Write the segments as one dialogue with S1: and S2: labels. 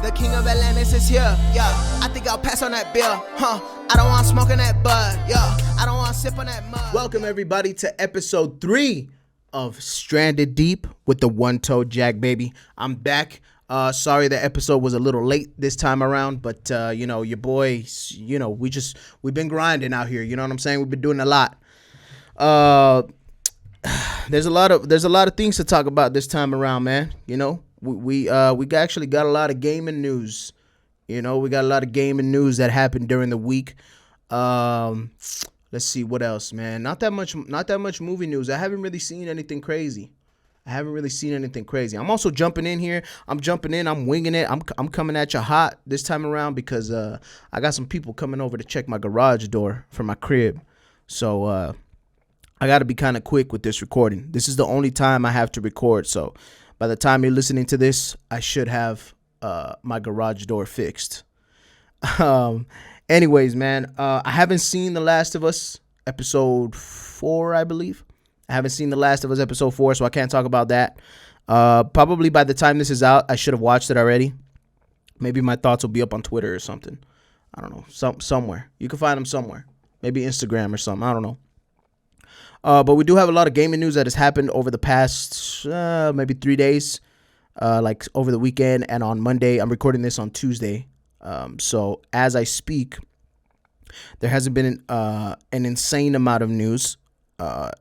S1: The king of Atlantis is here, yeah. I think I'll pass on that beer, I don't want smoke on that bud, yeah. I don't want sip on that mud.
S2: Welcome everybody to episode 3 of Stranded Deep with the OneToedJack, baby. I'm back. Sorry the episode was a little late this time around, but your boy, we've been grinding out here. You know what I'm saying? We've been doing a lot. There's a lot of things to talk about this time around, man. You know, we actually got a lot of gaming news. You know, we got a lot of gaming news that happened during the week. Let's see what else, man. Not that much movie news. I haven't really seen anything crazy. I'm also jumping in here. I'm winging it. I'm coming at you hot this time around because I got some people coming over to check my garage door for my crib. So I got to be kind of quick with this recording. This is the only time I have to record. So by the time you're listening to this, I should have my garage door fixed. Anyways, man, I haven't seen The Last of Us episode 4, I believe. I haven't seen The Last of Us episode 4, so I can't talk about that. Probably by the time this is out, I should have watched it already. Maybe my thoughts will be up on Twitter or something. I don't know, somewhere. You can find them somewhere. Maybe Instagram or something. I don't know. But we do have a lot of gaming news that has happened over the past maybe 3 days, like over the weekend and on Monday. I'm recording this on Tuesday. So as I speak, there hasn't been an insane amount of news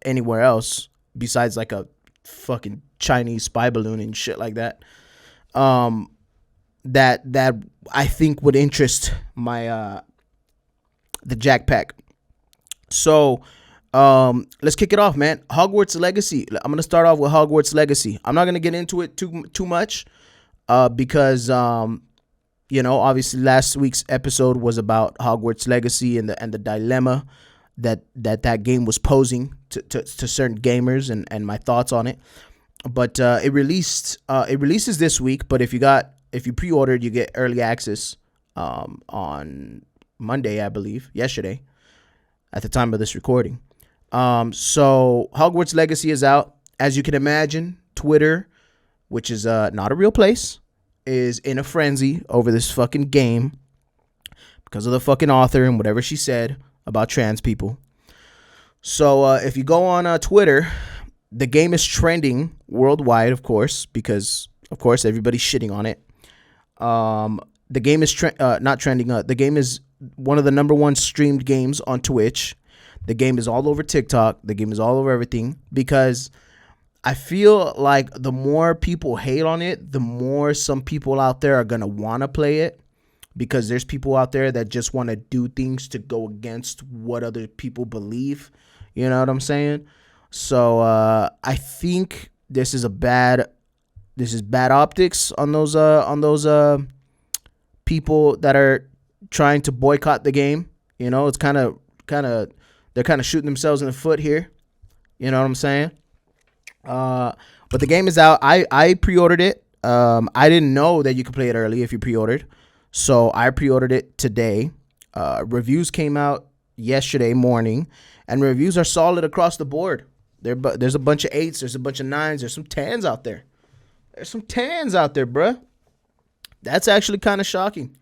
S2: anywhere else besides like a fucking Chinese spy balloon and shit like that. That I think would interest my the Jack Pack. So let's kick it off, man. Hogwarts Legacy. I'm gonna start off with Hogwarts Legacy. I'm not gonna get into it too much because obviously last week's episode was about Hogwarts Legacy and the dilemma that game was posing to certain gamers and my thoughts on it. But it releases this week. But if you pre-ordered, you get early access on Monday, I believe, yesterday, at the time of this recording. So Hogwarts Legacy is out. As you can imagine, Twitter, which is not a real place, is in a frenzy over this fucking game because of the fucking author and whatever she said about trans people. So if you go on Twitter, the game is trending worldwide, of course, because of course everybody's shitting on it. The game is not trending. The game is one of the number one streamed games on Twitch. The game is all over TikTok. The game is all over everything because I feel like the more people hate on it, the more some people out there are going to want to play it because there's people out there that just want to do things to go against what other people believe. You know what I'm saying? So I think this is bad optics on those people that are trying to boycott the game. You know, it's kind of they're kind of shooting themselves in the foot here. You know what I'm saying? But the game is out. I pre-ordered it. I didn't know that you could play it early if you pre-ordered. So I pre-ordered it today. Reviews came out yesterday morning, and reviews are solid across the board. There's a bunch of 8s, there's a bunch of 9s, there's some 10s out there. There's some 10s out there, bruh. That's actually kind of shocking.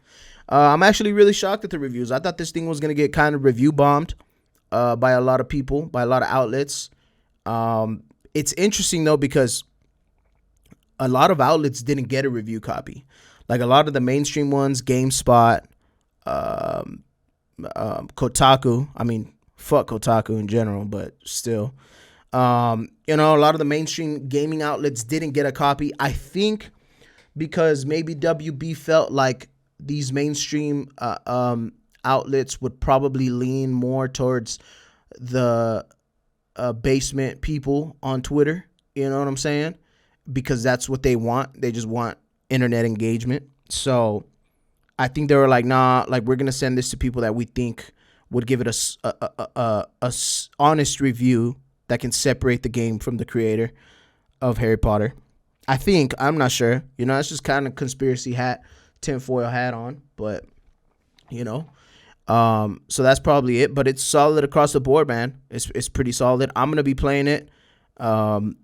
S2: I'm actually really shocked at the reviews. I thought this thing was going to get kind of review bombed by a lot of people, by a lot of outlets. It's interesting, though, because a lot of outlets didn't get a review copy. Like a lot of the mainstream ones, GameSpot, Kotaku. I mean, fuck Kotaku in general, but still. A lot of the mainstream gaming outlets didn't get a copy. I think because maybe WB felt like these mainstream outlets would probably lean more towards the basement people on Twitter. You know what I'm saying? Because that's what they want. They just want internet engagement. So I think they were like, nah, like we're going to send this to people that we think would give it a honest review that can separate the game from the creator of Harry Potter. I think. I'm not sure. You know, it's just kind of conspiracy hat, tinfoil hat on. But, so that's probably it. But it's solid across the board, man. It's pretty solid. I'm going to be playing it. I'm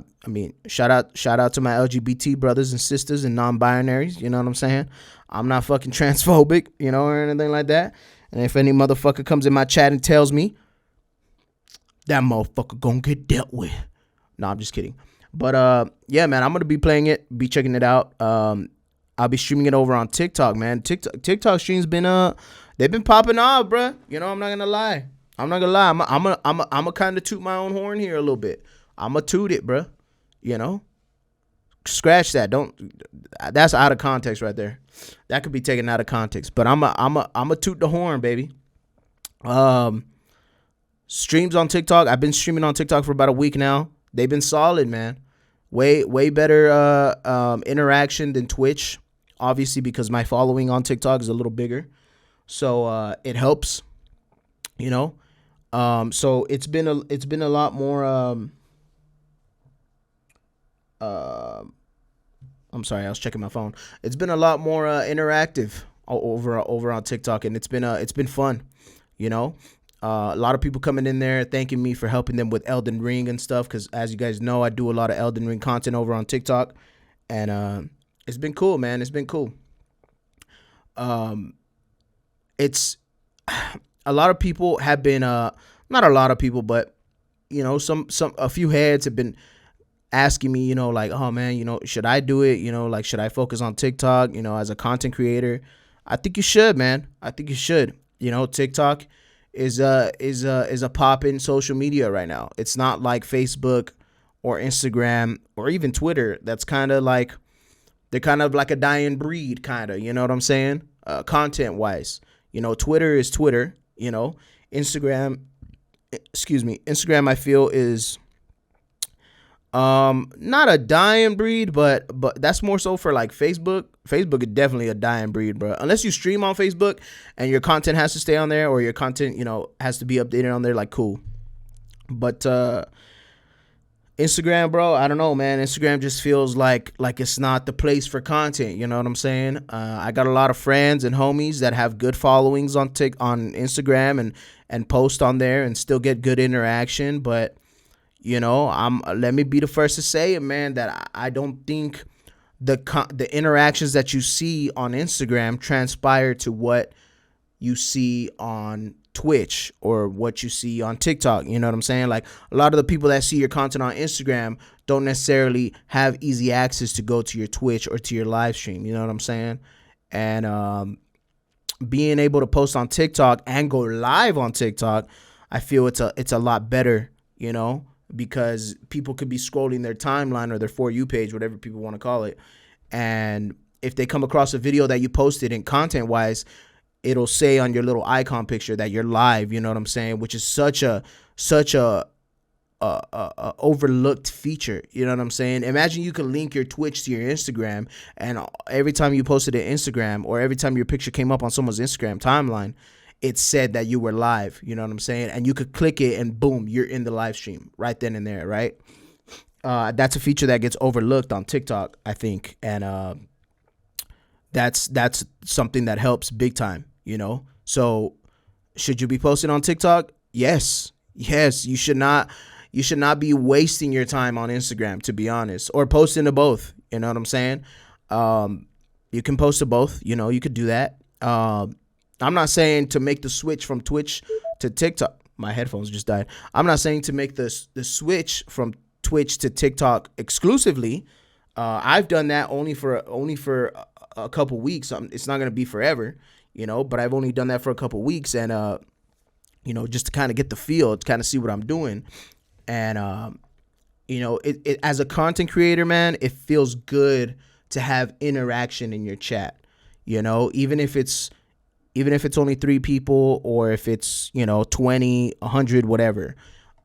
S2: I mean, shout out to my LGBT brothers and sisters and non-binaries. You know what I'm saying? I'm not fucking transphobic, you know, or anything like that. And if any motherfucker comes in my chat and tells me, that motherfucker gonna get dealt with. No, I'm just kidding. But yeah, man, I'm gonna be playing it, be checking it out. I'll be streaming it over on TikTok, man. TikTok streams been they've been popping off, bruh. You know, I'm not gonna lie. I'm a kind of toot my own horn here a little bit. I'm a toot it, bruh. You know, scratch that. That's out of context right there. That could be taken out of context. But I'm a toot the horn, baby. Streams on TikTok. I've been streaming on TikTok for about a week now. They've been solid, man. Way better interaction than Twitch, obviously, because my following on TikTok is a little bigger, so it helps, you know. So it's been a lot more. I'm sorry, I was checking my phone. It's been a lot more interactive over on TikTok, and it's been fun, you know. A lot of people coming in there thanking me for helping them with Elden Ring and stuff, because as you guys know, I do a lot of Elden Ring content over on TikTok, and it's been cool, man. It's been cool. It's a lot of people have been not a lot of people, but you know, a few heads have been asking me, you know, like, oh man, you know, should I do it? You know, like, should I focus on TikTok, you know, as a content creator? I think you should, man. I think you should. You know, TikTok is a poppin' social media right now. It's not like Facebook or Instagram or even Twitter. That's kind of like, they're kind of like a dying breed, kind of, you know what I'm saying? Content wise, you know, Twitter is Twitter, you know. Instagram I feel is not a dying breed, but that's more so for like Facebook. Facebook is definitely a dying breed, bro. Unless you stream on Facebook and your content has to stay on there, or your content, you know, has to be updated on there, like, cool. But Instagram, bro, I don't know, man. Instagram just feels like it's not the place for content. You know what I'm saying? I got a lot of friends and homies that have good followings on Instagram and post on there and still get good interaction, but you know, let me be the first to say it, man, that I don't think the interactions that you see on Instagram transpire to what you see on Twitch or what you see on TikTok. You know what I'm saying? Like, a lot of the people that see your content on Instagram don't necessarily have easy access to go to your Twitch or to your live stream. You know what I'm saying? And being able to post on TikTok and go live on TikTok, I feel it's a lot better, you know, because people could be scrolling their timeline or their For You page, whatever people want to call it. And if they come across a video that you posted and content wise, it'll say on your little icon picture that you're live, you know what I'm saying? Which is such a overlooked feature, you know what I'm saying? Imagine you could link your Twitch to your Instagram, and every time you posted an Instagram or every time your picture came up on someone's Instagram timeline, it said that you were live, you know what I'm saying? And you could click it and boom, you're in the live stream right then and there, right? That's a feature that gets overlooked on TikTok, I think. And that's something that helps big time, you know? So should you be posting on TikTok? Yes, you should not be wasting your time on Instagram, to be honest, or posting to both, you know what I'm saying? You can post to both, you know, you could do that. I'm not saying to make the switch from Twitch to TikTok. My headphones just died. I'm not saying to make the switch from Twitch to TikTok exclusively. I've done that only for a couple weeks. It's not going to be forever, you know, but I've only done that for a couple weeks, and you know, just to kind of get the feel, to kind of see what I'm doing. And you know, it as a content creator, man, it feels good to have interaction in your chat, you know, even if it's only 3 people, or if it's, you know, 20, 100, whatever.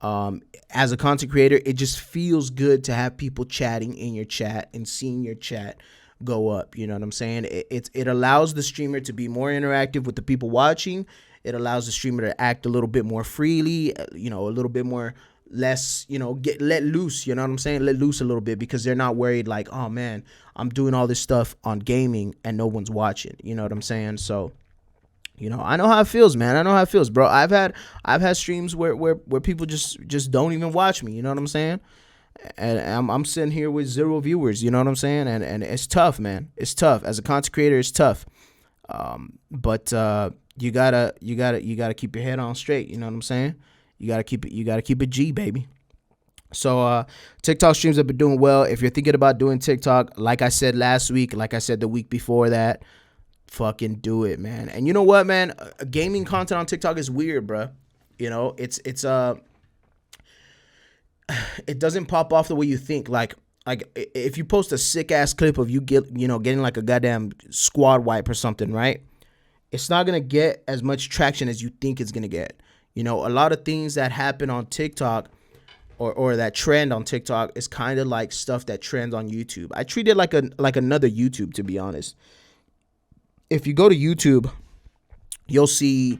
S2: As a content creator, it just feels good to have people chatting in your chat and seeing your chat go up. You know what I'm saying? It allows the streamer to be more interactive with the people watching. It allows the streamer to act a little bit more freely, you know, a little bit more less, you know, let loose, you know what I'm saying? Let loose a little bit, because they're not worried like, oh man, I'm doing all this stuff on gaming and no one's watching. You know what I'm saying? So, you know, I know how it feels, man. I know how it feels, bro. I've had streams where people just don't even watch me. You know what I'm saying? and I'm sitting here with 0 viewers. You know what I'm saying? And it's tough, man. It's tough. As a content creator, it's tough. But you gotta keep your head on straight. You know what I'm saying? You gotta keep it G, baby. So TikTok streams have been doing well. If you're thinking about doing TikTok, like I said last week, like I said the week before that, fucking do it, man. And you know what, man? Gaming content on TikTok is weird, bruh. You know, it doesn't pop off the way you think. Like if you post a sick ass clip of you getting like a goddamn squad wipe or something, right? It's not gonna get as much traction as you think it's gonna get. You know, a lot of things that happen on TikTok or that trend on TikTok is kind of like stuff that trends on YouTube. I treat it like another YouTube, to be honest. If you go to YouTube, you'll see,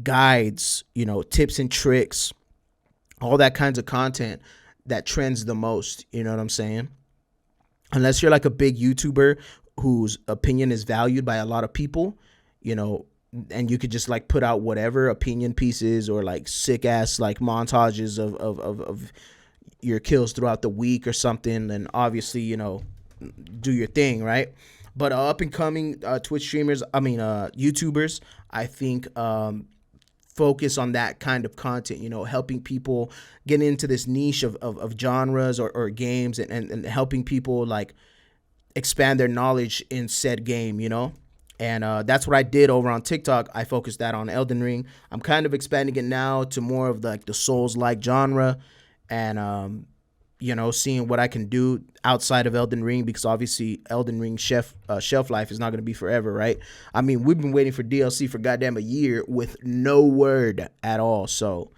S2: guides, tips and tricks, all that kinds of content that trends the most. You know what I'm saying? Unless you're like a big YouTuber whose opinion is valued by a lot of people, and you could just like put out whatever opinion pieces or like sick ass like montages of your kills throughout the week or something, then obviously, do your thing, right? But up and coming Twitch streamers, YouTubers, I think focus on that kind of content, helping people get into this niche of genres or games and helping people like expand their knowledge in said game, And that's what I did over on TikTok. I focused that on Elden Ring. I'm kind of expanding it now to more of the Souls-like genre and, seeing what I can do outside of Elden Ring, because obviously Elden Ring shelf life is not going to be forever, right? I mean, we've been waiting for DLC for goddamn a year with no word at all. So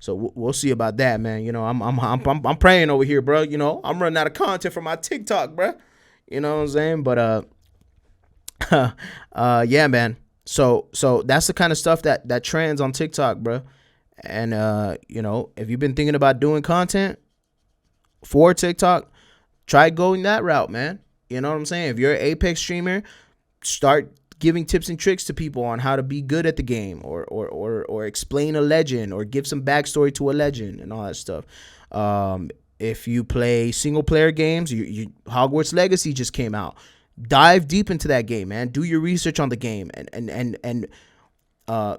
S2: we'll see about that, man. I'm praying over here, bro. I'm running out of content for my TikTok, bro. You know what I'm saying? But yeah, man. So that's the kind of stuff that trends on TikTok, bro. And if you've been thinking about doing content for TikTok, try going that route, man. You know what I'm saying? If you're an Apex streamer, start giving tips and tricks to people on how to be good at the game, or explain a legend, or give some backstory to a legend and all that stuff. If you play single player games, Hogwarts Legacy just came out. Dive deep into that game, man. Do your research on the game and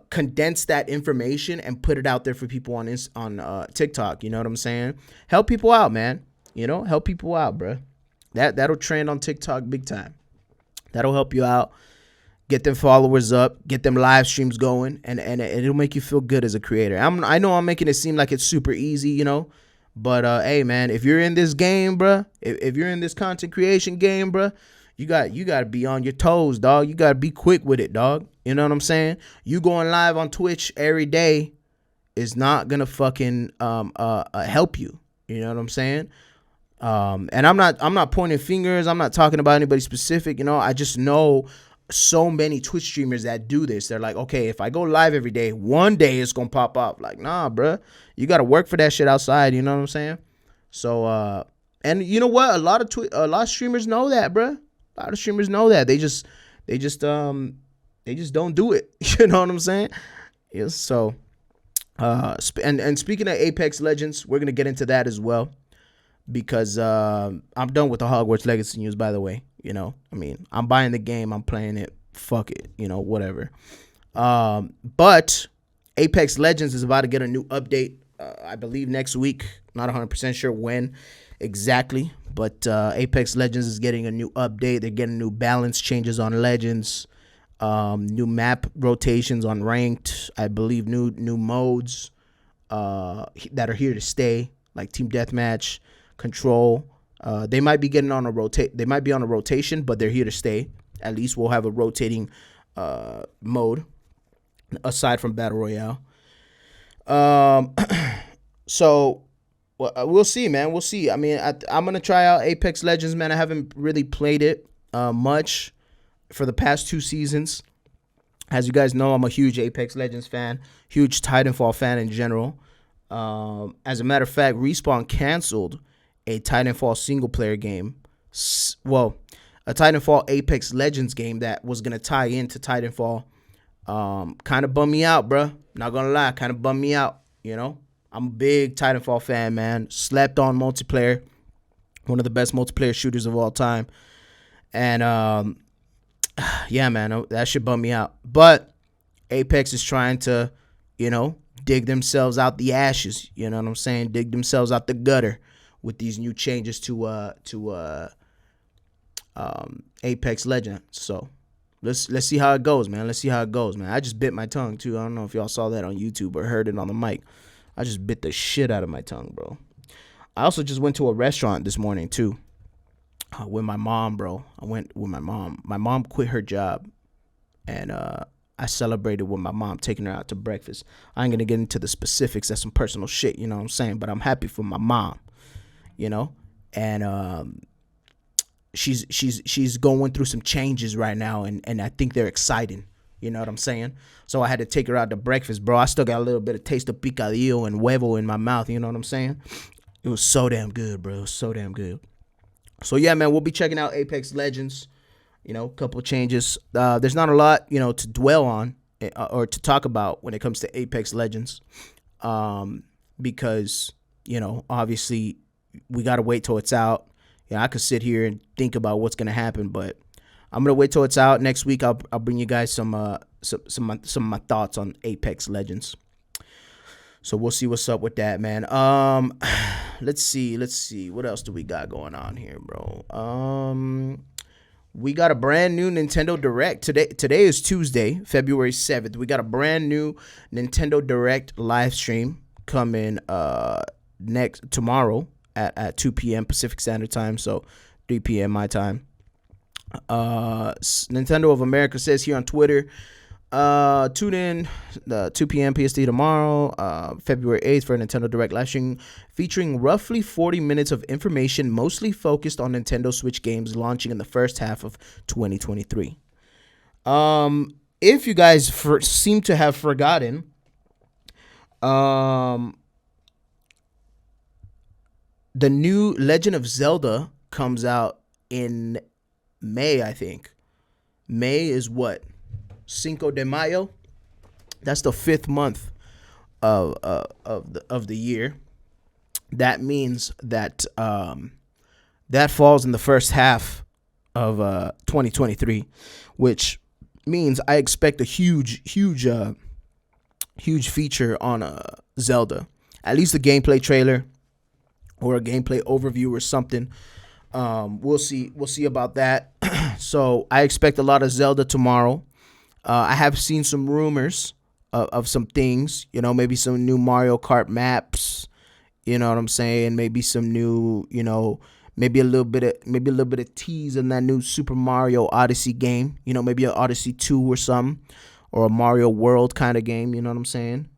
S2: condense that information and put it out there for people on TikTok. You know what I'm saying? Help people out, man. Help people out, bro. That'll trend on TikTok big time. That'll help you out. Get them followers up. Get them live streams going, and it'll make you feel good as a creator. I know I'm making it seem like it's super easy, but hey, man, if you're in this game, bro, if you're in this content creation game, bro, you got to be on your toes, dog. You got to be quick with it, dog. You know what I'm saying? You going live on Twitch every day is not gonna fucking help you. You know what I'm saying? And I'm not pointing fingers. I'm not talking about anybody specific. I just know so many Twitch streamers that do this. They're like, okay, if I go live every day, one day it's gonna pop up. Like, nah, bro, you gotta work for that shit outside. You know what I'm saying? So, and you know what? A lot of streamers know that, bro. A lot of streamers know that. They just don't do it. You know what I'm saying? Yeah. So, and speaking of Apex Legends, we're gonna get into that as well, because I'm done with the Hogwarts Legacy news. By the way, I'm buying the game. I'm playing it. Fuck it. Whatever. But Apex Legends is about to get a new update. I believe next week. Not 100% sure when exactly, but Apex Legends is getting a new update. They're getting new balance changes on Legends, new map rotations on Ranked. I believe new modes that are here to stay, like Team Deathmatch, Control. They might be getting on a They might be on a rotation, but they're here to stay. At least we'll have a rotating mode aside from Battle Royale. So we'll see, man. We'll see. I mean, I'm going to try out Apex Legends, man. I haven't really played it much for the past 2 seasons. As you guys know, I'm a huge Apex Legends fan, huge Titanfall fan in general. As a matter of fact, Respawn canceled a Titanfall single-player game. Well, a Titanfall Apex Legends game that was going to tie into Titanfall. Kind of bummed me out, bruh. Not going to lie, kind of bummed me out, I'm a big Titanfall fan, man. Slept on multiplayer. One of the best multiplayer shooters of all time. And yeah, man, that should bum me out. But Apex is trying to, dig themselves out the ashes. You know what I'm saying? Dig themselves out the gutter with these new changes to Apex Legends. So let's see how it goes, man. Let's see how it goes, man. I just bit my tongue too. I don't know if y'all saw that on YouTube or heard it on the mic. I just bit the shit out of my tongue, bro. I also just went to a restaurant this morning too. With my mom, bro. I went with my mom. My mom quit her job, and I celebrated with my mom, taking her out to breakfast. I ain't gonna get into the specifics. That's some personal shit, you know what I'm saying? But I'm happy for my mom, and she's going through some changes right now, and I think they're exciting. You know what I'm saying? So I had to take her out to breakfast, bro. I still got a little bit of taste of picadillo and huevo in my mouth. You know what I'm saying? It was so damn good, bro. It was so damn good. So yeah, man, we'll be checking out Apex Legends. A couple of changes. There's not a lot, to dwell on or to talk about when it comes to Apex Legends, because obviously we gotta wait till it's out. I could sit here and think about what's gonna happen, but I'm gonna wait till it's out. Next week, I'll bring you guys some of my thoughts on Apex Legends. So we'll see what's up with that, man. Let's see. What else do we got going on here, bro? We got a brand new Nintendo Direct. Today is Tuesday, February 7th. We got a brand new Nintendo Direct live stream coming tomorrow at 2 p.m. Pacific Standard Time, so 3 p.m. my time. Nintendo of America says here on Twitter, tune in 2 p.m. PST tomorrow, February 8th, for a Nintendo Direct live stream featuring roughly 40 minutes of information, mostly focused on Nintendo Switch games launching in the first half of 2023. If you guys seem to have forgotten, the new Legend of Zelda comes out in May, I think. May is what? Cinco de Mayo. That's the 5th month of the year. That means that that falls in the first half of 2023, which means I expect a huge feature on Zelda. At least a gameplay trailer or a gameplay overview or something. We'll see about that. So I expect a lot of Zelda tomorrow. I have seen some rumors of some things, maybe some new Mario Kart maps, you know what I'm saying? Maybe some new, maybe a little bit of tease in that new Super Mario Odyssey game, maybe an Odyssey 2 or something, or a Mario World kind of game, you know what I'm saying?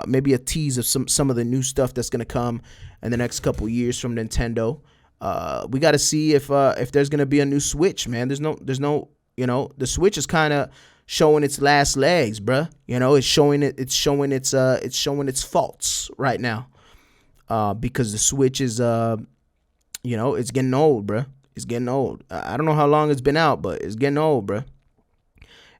S2: Maybe a tease of some of the new stuff that's gonna come in the next couple years from Nintendo. We got to see if there's gonna be a new Switch, man. There's no, the Switch is kind of showing its last legs, bruh. It's showing its faults right now. Because the Switch is, it's getting old, bruh. It's getting old. I don't know how long it's been out, but it's getting old, bruh.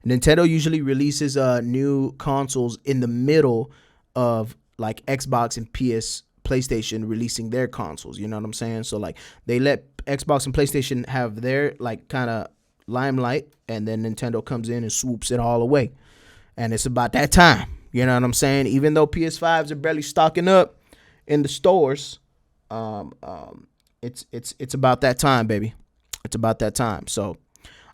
S2: Nintendo usually releases new consoles in the middle of like Xbox and PlayStation releasing their consoles. You know what I'm saying? So like they let Xbox and PlayStation have their like kind of limelight, and then Nintendo comes in and swoops it all away. And it's about that time. You know what I'm saying? Even though PS5s are barely stocking up in the stores, it's about that time, baby. It's about that time. So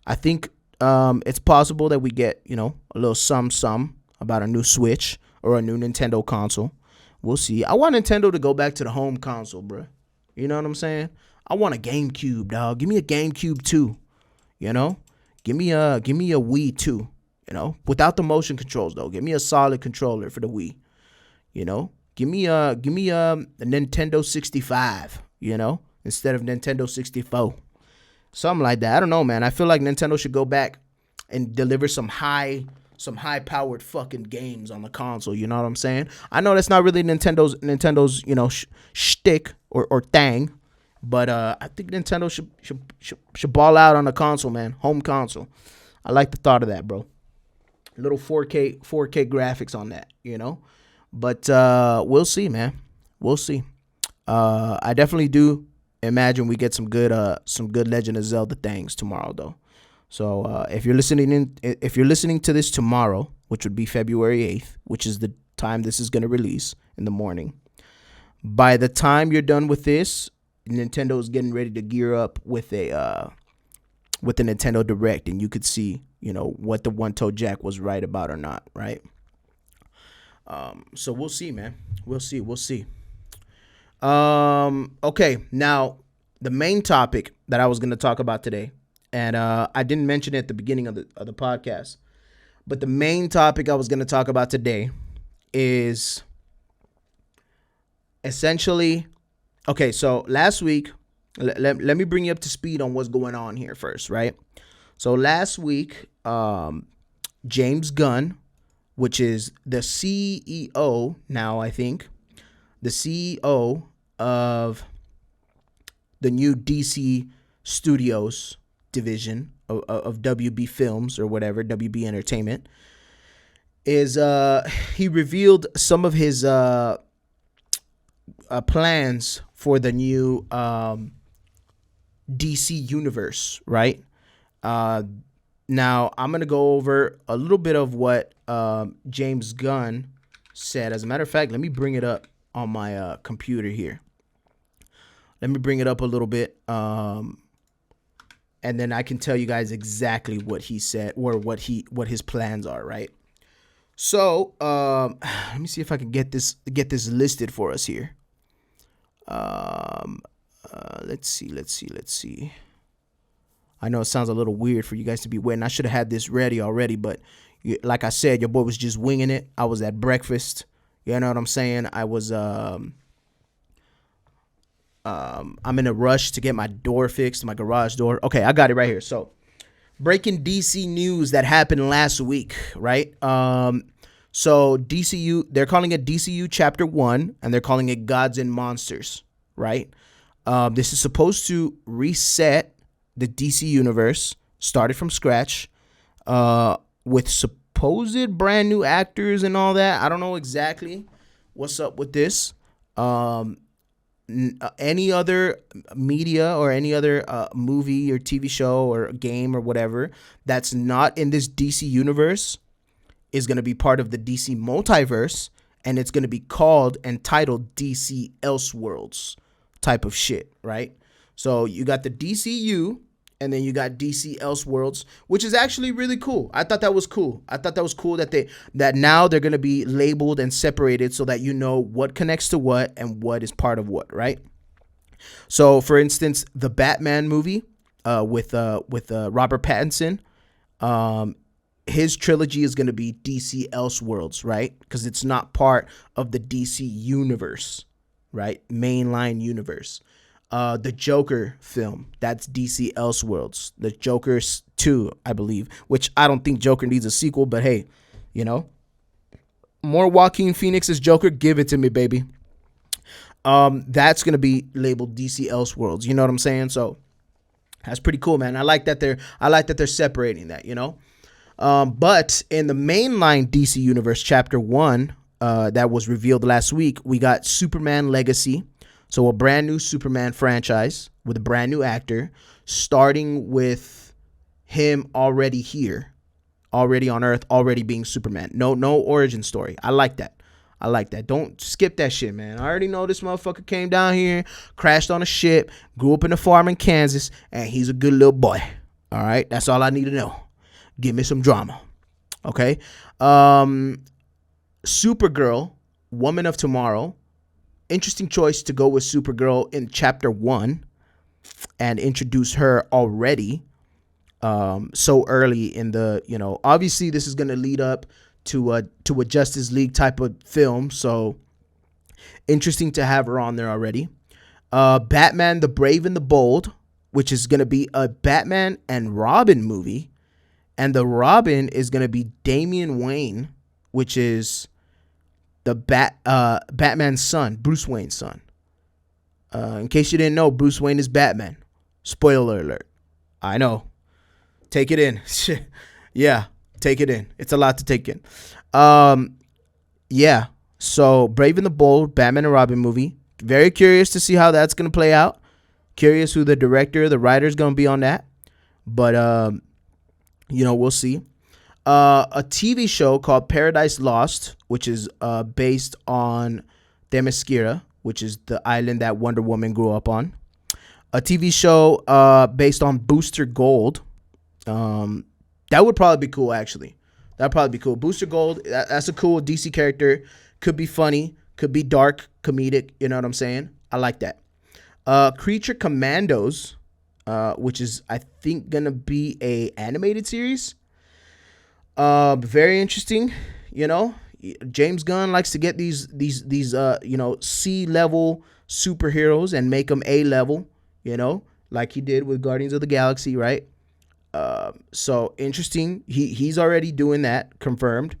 S2: I think it's possible that we get, a little some about a new Switch or a new Nintendo console. We'll see. I want Nintendo to go back to the home console, bro. You know what I'm saying? I want a GameCube, dog. Give me a GameCube 2. Give me a Wii 2. Without the motion controls though. Give me a solid controller for the Wii. Give me a Nintendo 65. Instead of Nintendo 64. Something like that. I don't know, man. I feel like Nintendo should go back and deliver some high powered fucking games on the console. You know what I'm saying? I know that's not really Nintendo's shtick or thing, but I think Nintendo should ball out on the console, man. Home console. I like the thought of that, bro. Little 4K graphics on that, But we'll see, man. We'll see. I definitely do imagine we get some good Legend of Zelda things tomorrow, though. So if you're listening to this tomorrow, which would be February 8th, which is the time this is gonna release in the morning, by the time you're done with this, Nintendo is getting ready to gear up with the Nintendo Direct, and you could see, what the OneToedJack was right about or not, right? So we'll see, man. We'll see. Okay, now the main topic that I was going to talk about today, and I didn't mention it at the beginning of the podcast, but the main topic I was going to talk about today is essentially, okay, so last week, let me bring you up to speed on what's going on here first, right? So last week, James Gunn, which is the CEO now, I think, the CEO of the new DC Studios division of WB Films or whatever, WB Entertainment, is he revealed some of his plans for the new DC universe, right? Now, I'm going to go over a little bit of what James Gunn said. As a matter of fact, let me bring it up on my computer here. Let me bring it up a little bit, and then I can tell you guys exactly what he said or what his plans are, right? So, let me see if I can get this listed for us here. Let's see. I know it sounds a little weird for you guys to be waiting. I should have had this ready already, but like I said, your boy was just winging it. I was at breakfast. You know what I'm saying? I was I'm in a rush to get my door fixed, my garage door. Okay, I got it right here. So, breaking DC news that happened last week, right? So DCU, they're calling it DCU Chapter 1, and they're calling it Gods and Monsters, right? This is supposed to reset the DC universe, started from scratch, with supposed brand new actors and all that. I don't know exactly what's up with this. Any other media or any other movie or TV show or game or whatever that's not in this DC universe is going to be part of the DC multiverse, and it's going to be called and titled DC Elseworlds type of shit, right? So you got the DCU, and then you got DC Elseworlds, which is actually really cool. I thought that was cool. That now they're going to be labeled and separated so that you know what connects to what and what is part of what, right? So, for instance, the Batman movie with Robert Pattinson, his trilogy is going to be DC Elseworlds, right? Because it's not part of the DC universe, right? Mainline universe. The Joker film, that's DC Elseworlds. The Joker 2, I believe, which I don't think Joker needs a sequel, but hey, more Joaquin Phoenix as Joker, give it to me, baby. That's going to be labeled DC Elseworlds, you know what I'm saying? So that's pretty cool, man. I like that they're separating that, But in the mainline DC Universe Chapter 1 that was revealed last week, we got Superman Legacy. So a brand new Superman franchise with a brand new actor, starting with him already here, already on Earth, already being Superman. No origin story. I like that. Don't skip that shit, man. I already know this motherfucker came down here, crashed on a ship, grew up in a farm in Kansas, and he's a good little boy. All right? That's all I need to know. Give me some drama. Okay? Supergirl, Woman of Tomorrow. Interesting choice to go with Supergirl in Chapter 1 and introduce her already so early in the, obviously this is going to lead up to a Justice League type of film. So interesting to have her on there already. Batman, the Brave and the Bold, which is going to be a Batman and Robin movie. And the Robin is going to be Damian Wayne, which is the Batman's son, Bruce Wayne's son. In case you didn't know, Bruce Wayne is Batman. Spoiler alert. I know. Take it in. Yeah, take it in. It's a lot to take in. Yeah. So Brave and the Bold, Batman and Robin movie. Very curious to see how that's gonna play out. Curious who the director, the writer is gonna be on that. But we'll see. A TV show called Paradise Lost, which is based on Themyscira, which is the island that Wonder Woman grew up on. A TV show based on Booster Gold. That would probably be cool, actually. That'd probably be cool. Booster Gold, that's a cool DC character. Could be funny. Could be dark, comedic. You know what I'm saying? I like that. Creature Commandos, which is, I think, going to be a animated series. Very interesting. James Gunn likes to get these C-level superheroes and make them A-level, like he did with Guardians of the Galaxy, right? So interesting. He's already doing that, confirmed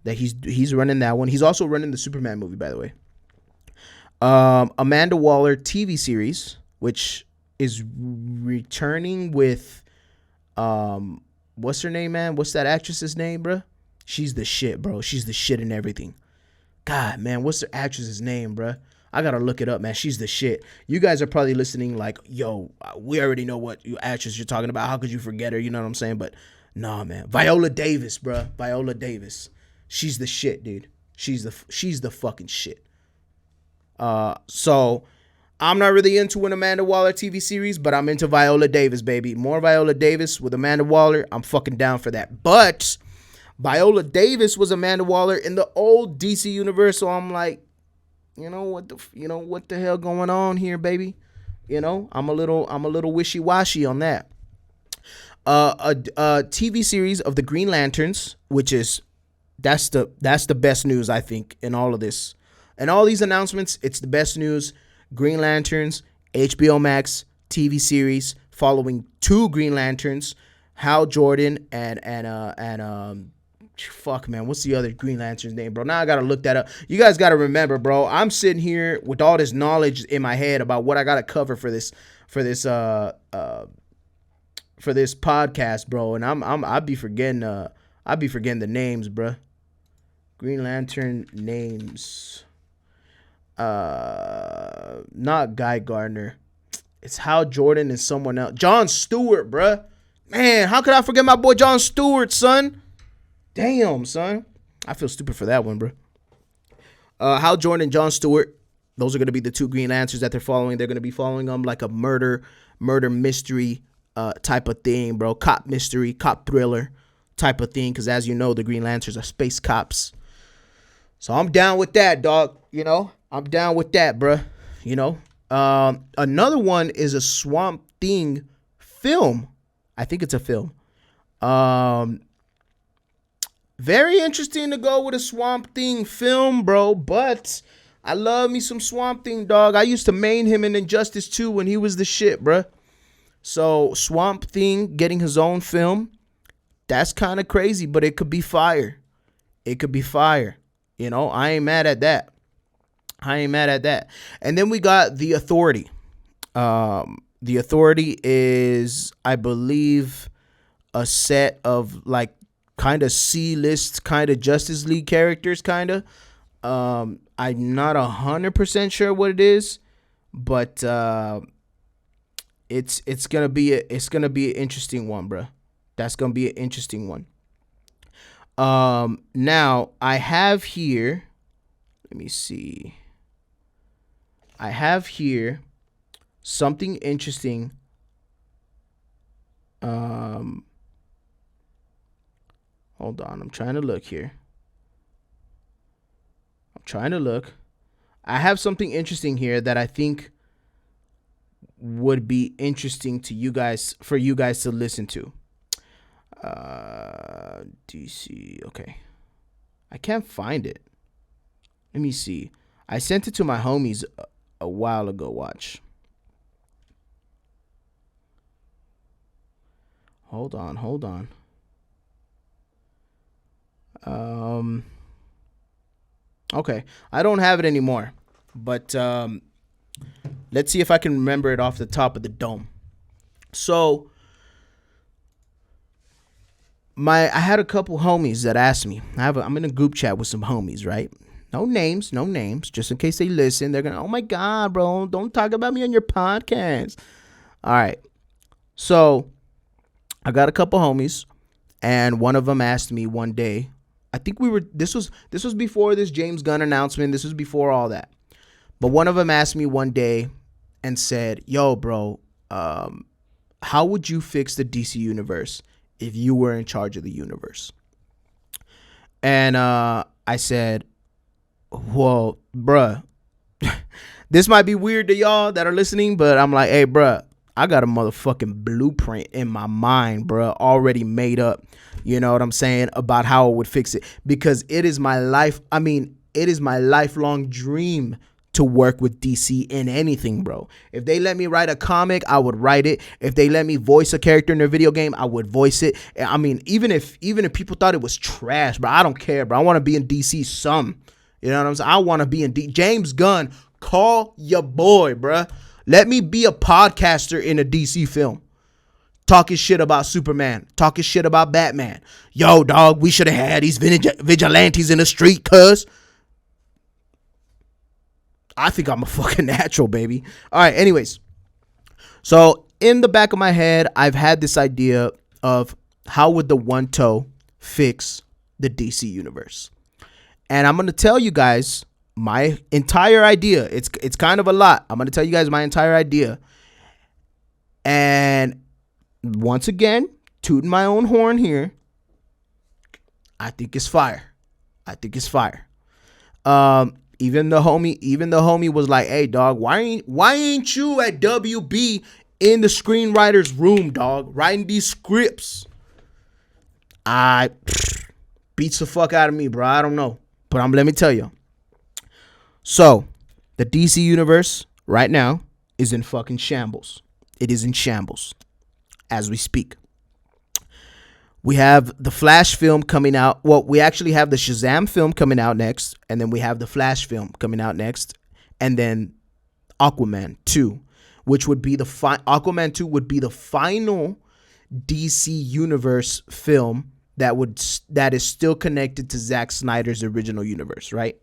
S2: that he's running that one. He's also running the Superman movie, by the way. Amanda Waller TV series, which is returning with what's her name, man? What's that actress's name, bro? She's the shit, bro. She's the shit in everything. God, man, what's the actress's name, bro? I gotta look it up, man. She's the shit. You guys are probably listening like, yo, we already know what actress you're talking about. How could you forget her? You know what I'm saying? But nah, man. Viola Davis, bro. Viola Davis. She's the shit, dude. She's the fucking shit. So I'm not really into an Amanda Waller TV series, but I'm into Viola Davis, baby. More Viola Davis with Amanda Waller. I'm fucking down for that. But Viola Davis was Amanda Waller in the old DC universe, so I'm like, what the hell going on here, baby? I'm a little wishy-washy on that. A TV series of the Green Lanterns, which is that's the best news, I think, in all of this. And all these announcements, it's the best news. Green Lanterns, HBO Max TV series following two Green Lanterns, Hal Jordan and fuck, man, what's the other Green Lantern's name, bro? Now I gotta look that up. You guys gotta remember, bro, I'm sitting here with all this knowledge in my head about what I gotta cover for this podcast, bro, and I'd be forgetting the names, bro. Green Lantern names. Not Guy Gardner. It's Hal Jordan and someone else. John Stewart, bruh. Man, how could I forget my boy John Stewart, son? Damn, son. I feel stupid for that one, bro. Hal Jordan and John Stewart. Those are going to be the two Green Lanterns that they're following. They're going to be following them like a murder mystery type of thing, bro. Cop mystery, cop thriller type of thing. Because as you know, the Green Lanterns are space cops. So I'm down with that, dog. I'm down with that, bruh. Another one is a Swamp Thing film. I think it's a film. Very interesting to go with a Swamp Thing film, bro. But I love me some Swamp Thing, dog. I used to main him in Injustice 2 when he was the shit, bruh. So Swamp Thing getting his own film, that's kind of crazy, but it could be fire. It could be fire. I ain't mad at that. And then we got The Authority. The Authority is, I believe, a set of like kind of C-list kind of Justice League characters, kind of. I'm not 100% sure what it is, but it's gonna be an interesting one, bro. That's gonna be an interesting one. Now I have here. Let me see. I have here something interesting. Hold on. I'm trying to look here. I have something interesting here that I think would be interesting to you guys, for you guys to listen to. DC. Okay. I can't find it. Let me see. I sent it to my homies a while ago. Watch. Hold on. Okay. I don't have it anymore. But let's see if I can remember it off the top of the dome. So I had a couple homies that asked me. I'm in a group chat with some homies, right? No names, just in case they listen. They're gonna, oh my God, bro, don't talk about me on your podcast. All right. So I got a couple homies, and one of them asked me one day, I think this was before this James Gunn announcement. This was before all that. But one of them asked me one day and said, yo, bro, how would you fix the DC universe if you were in charge of the universe? And I said, well, bruh, this might be weird to y'all that are listening, but I'm like, hey, bruh, I got a motherfucking blueprint in my mind, bruh, already made up. You know what I'm saying? About how I would fix it, because it is my life. I mean, it is my lifelong dream to work with DC in anything, bro. If they let me write a comic, I would write it. If they let me voice a character in their video game, I would voice it. I mean, even if people thought it was trash, bro, I don't care, bro. I want to be in DC some. You know what I'm saying? I want to be in James Gunn, call your boy, bro. Let me be a podcaster in a DC film. Talking shit about Superman. Talking shit about Batman. Yo, dog, we should have had these vigilantes in the street, cuz. I think I'm a fucking natural, baby. All right, anyways. So in the back of my head, I've had this idea of how would the One Toe fix the DC universe. And I'm going to tell you guys my entire idea. It's kind of a lot. I'm going to tell you guys my entire idea. And once again, tooting my own horn here, I think it's fire. Even the homie was like, "Hey, dog, why ain't you at WB in the screenwriter's room, dog, writing these scripts?" Beats the fuck out of me, bro. I don't know, but let me tell you. So, the DC universe right now is in fucking shambles. It is in shambles as we speak. We have the Flash film coming out. Well, we actually have the Shazam film coming out next, and then we have the Flash film coming out next, and then Aquaman 2, which would be Aquaman 2 would be the final DC universe film that is still connected to Zack Snyder's original universe, right?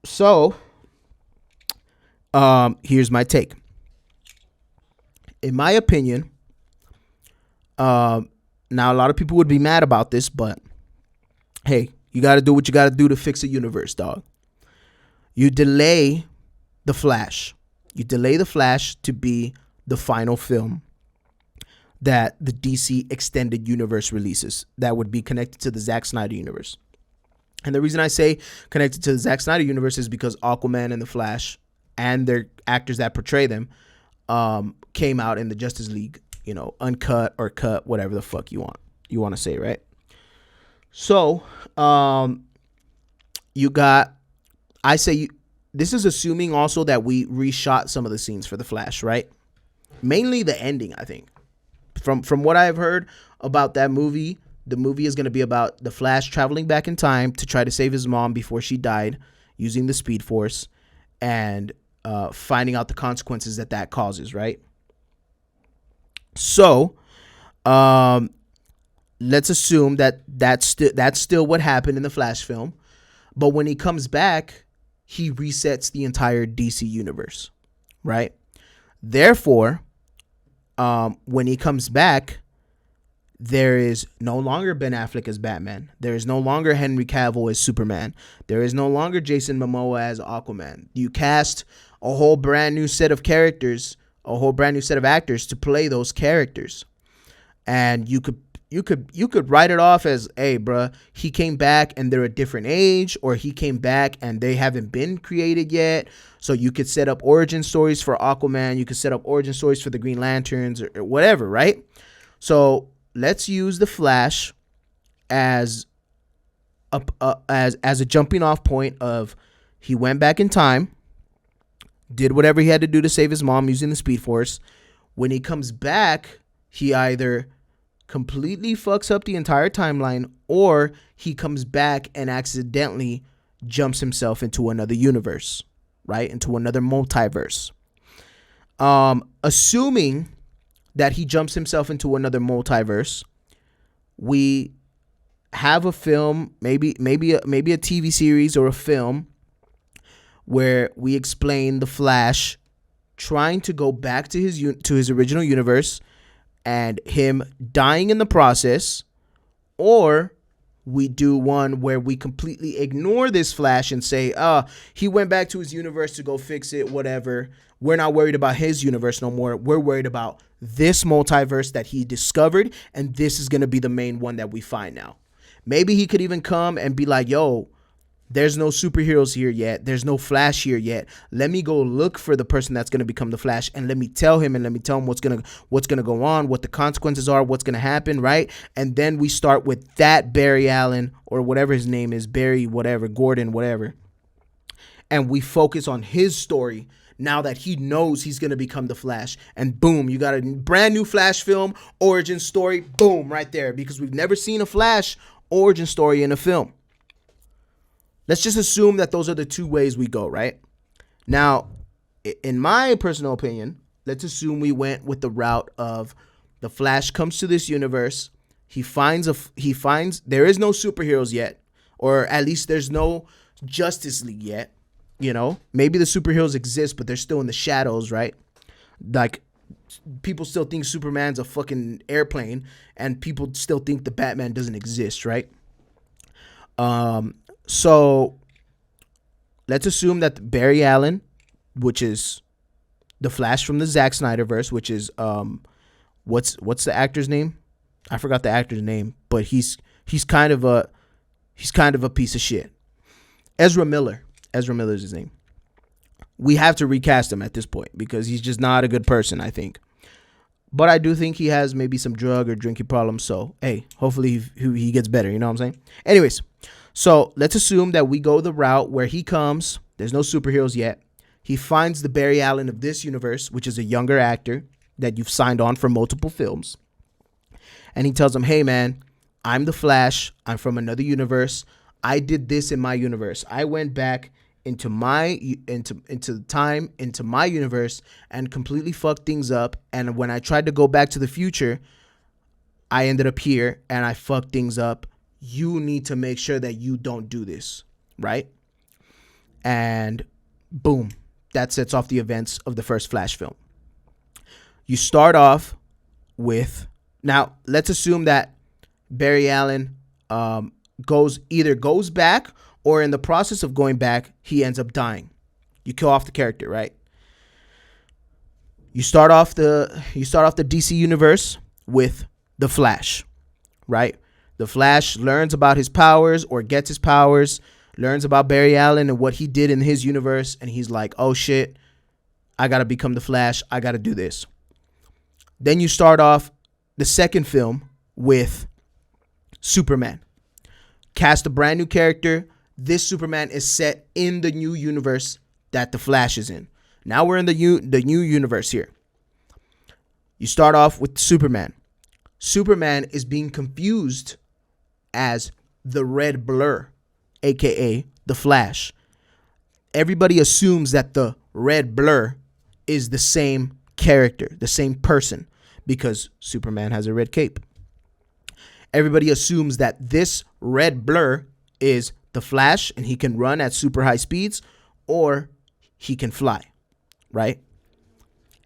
S2: So, here's my take. In my opinion, now, a lot of people would be mad about this, but hey, you got to do what you got to do to fix a universe, dog. You delay the Flash. You delay the Flash to be the final film that the DC extended universe releases that would be connected to the Zack Snyder universe. And the reason I say connected to the Zack Snyder universe is because Aquaman and the Flash and their actors that portray them came out in the Justice League, you know, uncut or cut, whatever the fuck you want to say, right? So, this is assuming also that we reshot some of the scenes for the Flash, right? Mainly the ending, I think. From what I've heard about that movie, the movie is going to be about the Flash traveling back in time to try to save his mom before she died using the Speed Force and finding out the consequences that causes, right? So, let's assume that's still what happened in the Flash film. But when he comes back, he resets the entire DC universe, right? Therefore, when he comes back, there is no longer Ben Affleck as Batman. There is no longer Henry Cavill as Superman. There is no longer Jason Momoa as Aquaman. You cast a whole brand new set of characters, a whole brand new set of actors to play those characters. And you could write it off as, hey, bruh, he came back and they're a different age, or he came back and they haven't been created yet. So you could set up origin stories for Aquaman. You could set up origin stories for the Green Lanterns or whatever, right? So let's use the Flash as a jumping off point of he went back in time, did whatever he had to do to save his mom using the Speed Force. When he comes back, he either completely fucks up the entire timeline, or he comes back and accidentally jumps himself into another universe, right? Into another multiverse. Assuming that he jumps himself into another multiverse, we have a film, maybe a TV series or a film where we explain the Flash trying to go back to his original universe and him dying in the process, or we do one where we completely ignore this Flash and say, he went back to his universe to go fix it, whatever. We're not worried about his universe no more. We're worried about this multiverse that he discovered, and this is going to be the main one that we find now. Maybe he could even come and be like, yo, there's no superheroes here yet. There's no Flash here yet. Let me go look for the person that's going to become the Flash, and let me tell him what's going to go on, what the consequences are, what's going to happen, right? And then we start with that Barry Allen, or whatever his name is, Barry whatever, Gordon whatever. And we focus on his story now that he knows he's going to become the Flash. And boom, you got a brand new Flash film, origin story, boom, right there. Because we've never seen a Flash origin story in a film. Let's just assume that those are the two ways we go, right? Now, in my personal opinion, let's assume we went with the route of the Flash comes to this universe. He finds there is no superheroes yet, or at least there's no Justice League yet. You know, maybe the superheroes exist, but they're still in the shadows, right? Like, people still think Superman's a fucking airplane, and people still think the Batman doesn't exist, right? So let's assume that Barry Allen, which is the Flash from the Zack Snyderverse, which is what's the actor's name? I forgot the actor's name, but he's kind of a piece of shit. Ezra Miller is his name. We have to recast him at this point because he's just not a good person, I think. But I do think he has maybe some drug or drinking problems. So, hey, hopefully he gets better. You know what I'm saying? Anyways, so let's assume that we go the route where he comes. There's no superheroes yet. He finds the Barry Allen of this universe, which is a younger actor that you've signed on for multiple films. And he tells him, hey, man, I'm the Flash. I'm from another universe. I did this in my universe. I went back into my universe and completely fucked things up. And when I tried to go back to the future, I ended up here and I fucked things up. You need to make sure that you don't do this, right? And boom, that sets off the events of the first Flash film. You start off with, now let's assume that Barry Allen goes back, or in the process of going back, he ends up dying. You kill off the character, right? You start off the DC universe with the Flash, right? The Flash learns about his powers, or gets his powers, learns about Barry Allen and what he did in his universe, and he's like, oh shit, I gotta become the Flash, I gotta do this. Then you start off the second film with Superman. Cast a brand new character. This Superman is set in the new universe that the Flash is in. Now we're in the new universe here. You start off with Superman. Superman is being confused as the Red Blur, aka the Flash. Everybody assumes that the Red Blur is the same character, the same person, because Superman has a red cape. Everybody assumes that this Red Blur is the Flash and he can run at super high speeds, or he can fly, right?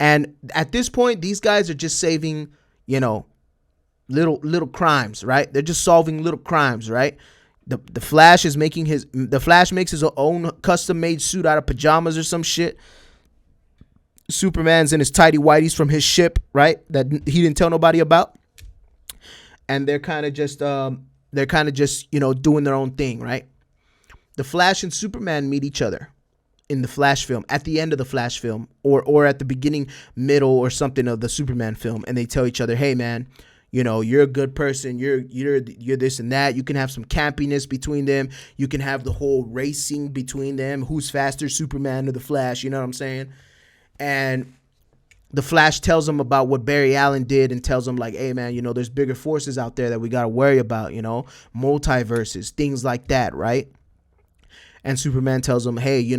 S2: And at this point, these guys are just saving, little crimes, right? They're just solving little crimes, right? The Flash makes his own custom made suit out of pajamas or some shit. Superman's in his tighty whities from his ship, right? That he didn't tell nobody about. And they're kind of just doing their own thing, right? The Flash and Superman meet each other in the Flash film, at the end of the Flash film, or at the beginning, middle, or something of the Superman film, and they tell each other, hey man, you're a good person, you're this and that. You can have some campiness between them, you can have the whole racing between them, who's faster, Superman or the Flash, you know what I'm saying? And the Flash tells him about what Barry Allen did and tells him like, hey man, there's bigger forces out there that we got to worry about, multiverses, things like that, right? And Superman tells him, hey,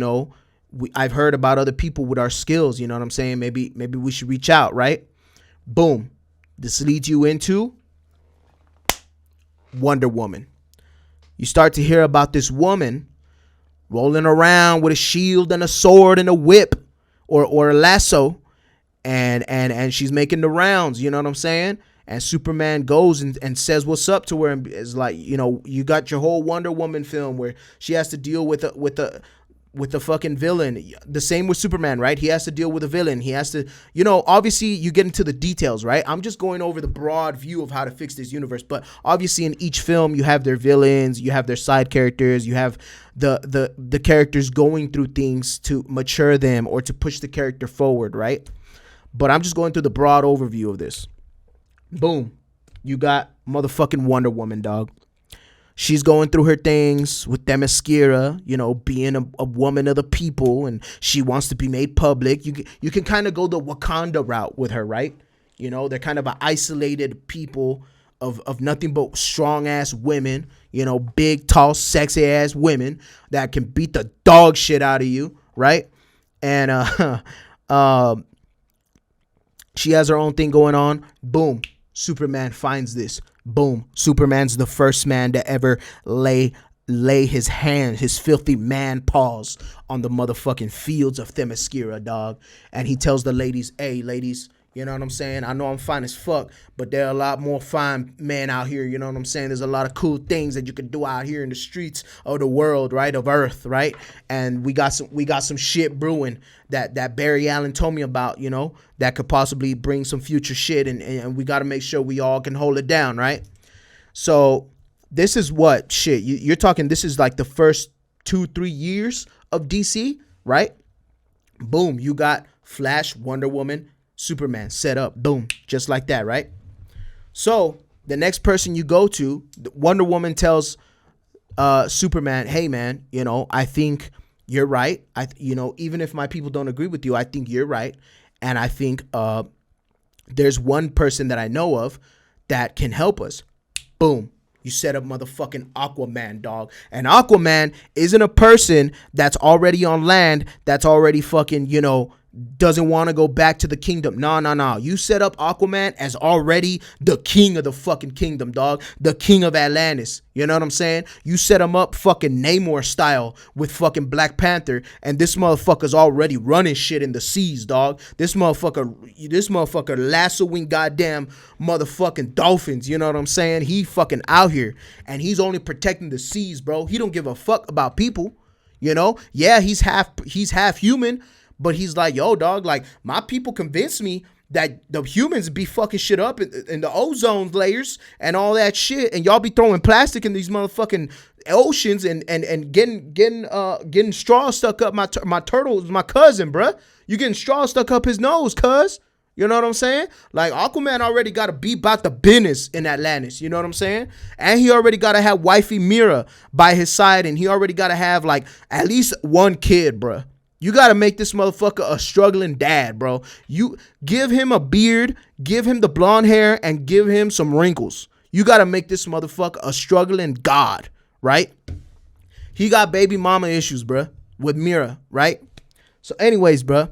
S2: I've heard about other people with our skills, you know what I'm saying? Maybe we should reach out, right? Boom. This leads you into Wonder Woman. you start to hear about this woman rolling around with a shield and a sword and a whip or a lasso, and she's making the rounds, you know what I'm saying? And Superman goes and says what's up to her, and is like, you know, you got your whole Wonder Woman film where she has to deal with the fucking villain. The same with Superman, right? He has to deal with a villain. He has to, you know, obviously you get into the details, right? I'm just going over the broad view of how to fix this universe. But obviously in each film you have their villains, you have their side characters, you have the characters going through things to mature them or to push the character forward, right? But I'm just going through the broad overview of this. Boom. You got motherfucking Wonder Woman, dog. She's going through her things with Themyscira, you know, being a woman of the people, and she wants to be made public. You can kind of go the Wakanda route with her, right? You know, they're kind of an isolated people of nothing but strong ass women, you know, big, tall, sexy ass women that can beat the dog shit out of you, right? And she has her own thing going on. Boom. Superman finds this. Boom. Superman's the first man to ever lay his hand, his filthy man paws on the motherfucking fields of Themyscira, dog. And he tells the ladies, hey, ladies, you know what I'm saying? I know I'm fine as fuck, but there are a lot more fine men out here, you know what I'm saying? There's a lot of cool things that you can do out here in the streets of the world, right? Of Earth, right? And we got some shit brewing that Barry Allen told me about, you know, that could possibly bring some future shit, and we got to make sure we all can hold it down, right? So this is what shit you're talking. This is like the first 2-3 years of DC, right? Boom, you got Flash, Wonder Woman, Superman set up, boom, just like that, right? So the next person you go to, Wonder Woman tells Superman, hey man, you know, I think you're right. You know, even if my people don't agree with you, I think you're right. And I think there's one person that I know of that can help us. Boom. You set up motherfucking Aquaman, dog. And Aquaman isn't a person that's already on land, that's already fucking, you know, doesn't want to go back to the kingdom. No. You set up Aquaman as already the king of the fucking kingdom, dog. The king of Atlantis. You know what I'm saying? You set him up fucking Namor style with fucking Black Panther, and this motherfucker's already running shit in the seas, dog. This motherfucker lassoing goddamn motherfucking dolphins. You know what I'm saying? He fucking out here, and he's only protecting the seas, bro. He don't give a fuck about people. You know? Yeah, he's half human. But he's like, yo, dog, like, my people convinced me that the humans be fucking shit up in the ozone layers and all that shit. And y'all be throwing plastic in these motherfucking oceans and getting straw stuck up my turtle, my cousin, bruh. You getting straw stuck up his nose, cuz. You know what I'm saying? Like, Aquaman already got to be about the business in Atlantis. You know what I'm saying? And he already got to have wifey Mira by his side. And he already got to have, like, at least one kid, bruh. You got to make this motherfucker a struggling dad, bro. You give him a beard, give him the blonde hair, and give him some wrinkles. You got to make this motherfucker a struggling god, right? He got baby mama issues, bro, with Mira, right? So anyways, bro,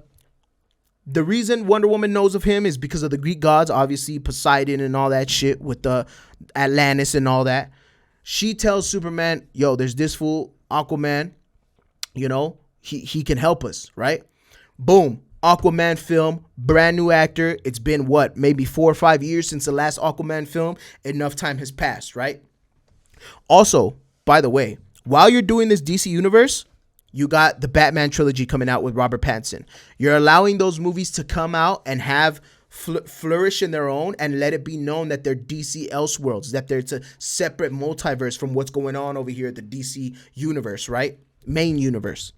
S2: the reason Wonder Woman knows of him is because of the Greek gods, obviously Poseidon and all that shit with the Atlantis and all that. She tells Superman, yo, there's this fool, Aquaman, you know, he can help us, right? Boom. Aquaman film, brand new actor. It's been what, maybe 4 or 5 years since the last Aquaman film. Enough time has passed, right? Also, by the way, while you're doing this DC universe, you got the Batman trilogy coming out with Robert Pattinson. You're allowing those movies to come out and have flourish in their own, and let it be known that they're DC Elseworlds, that it's a separate multiverse from what's going on over here at the DC universe, right? Main universe.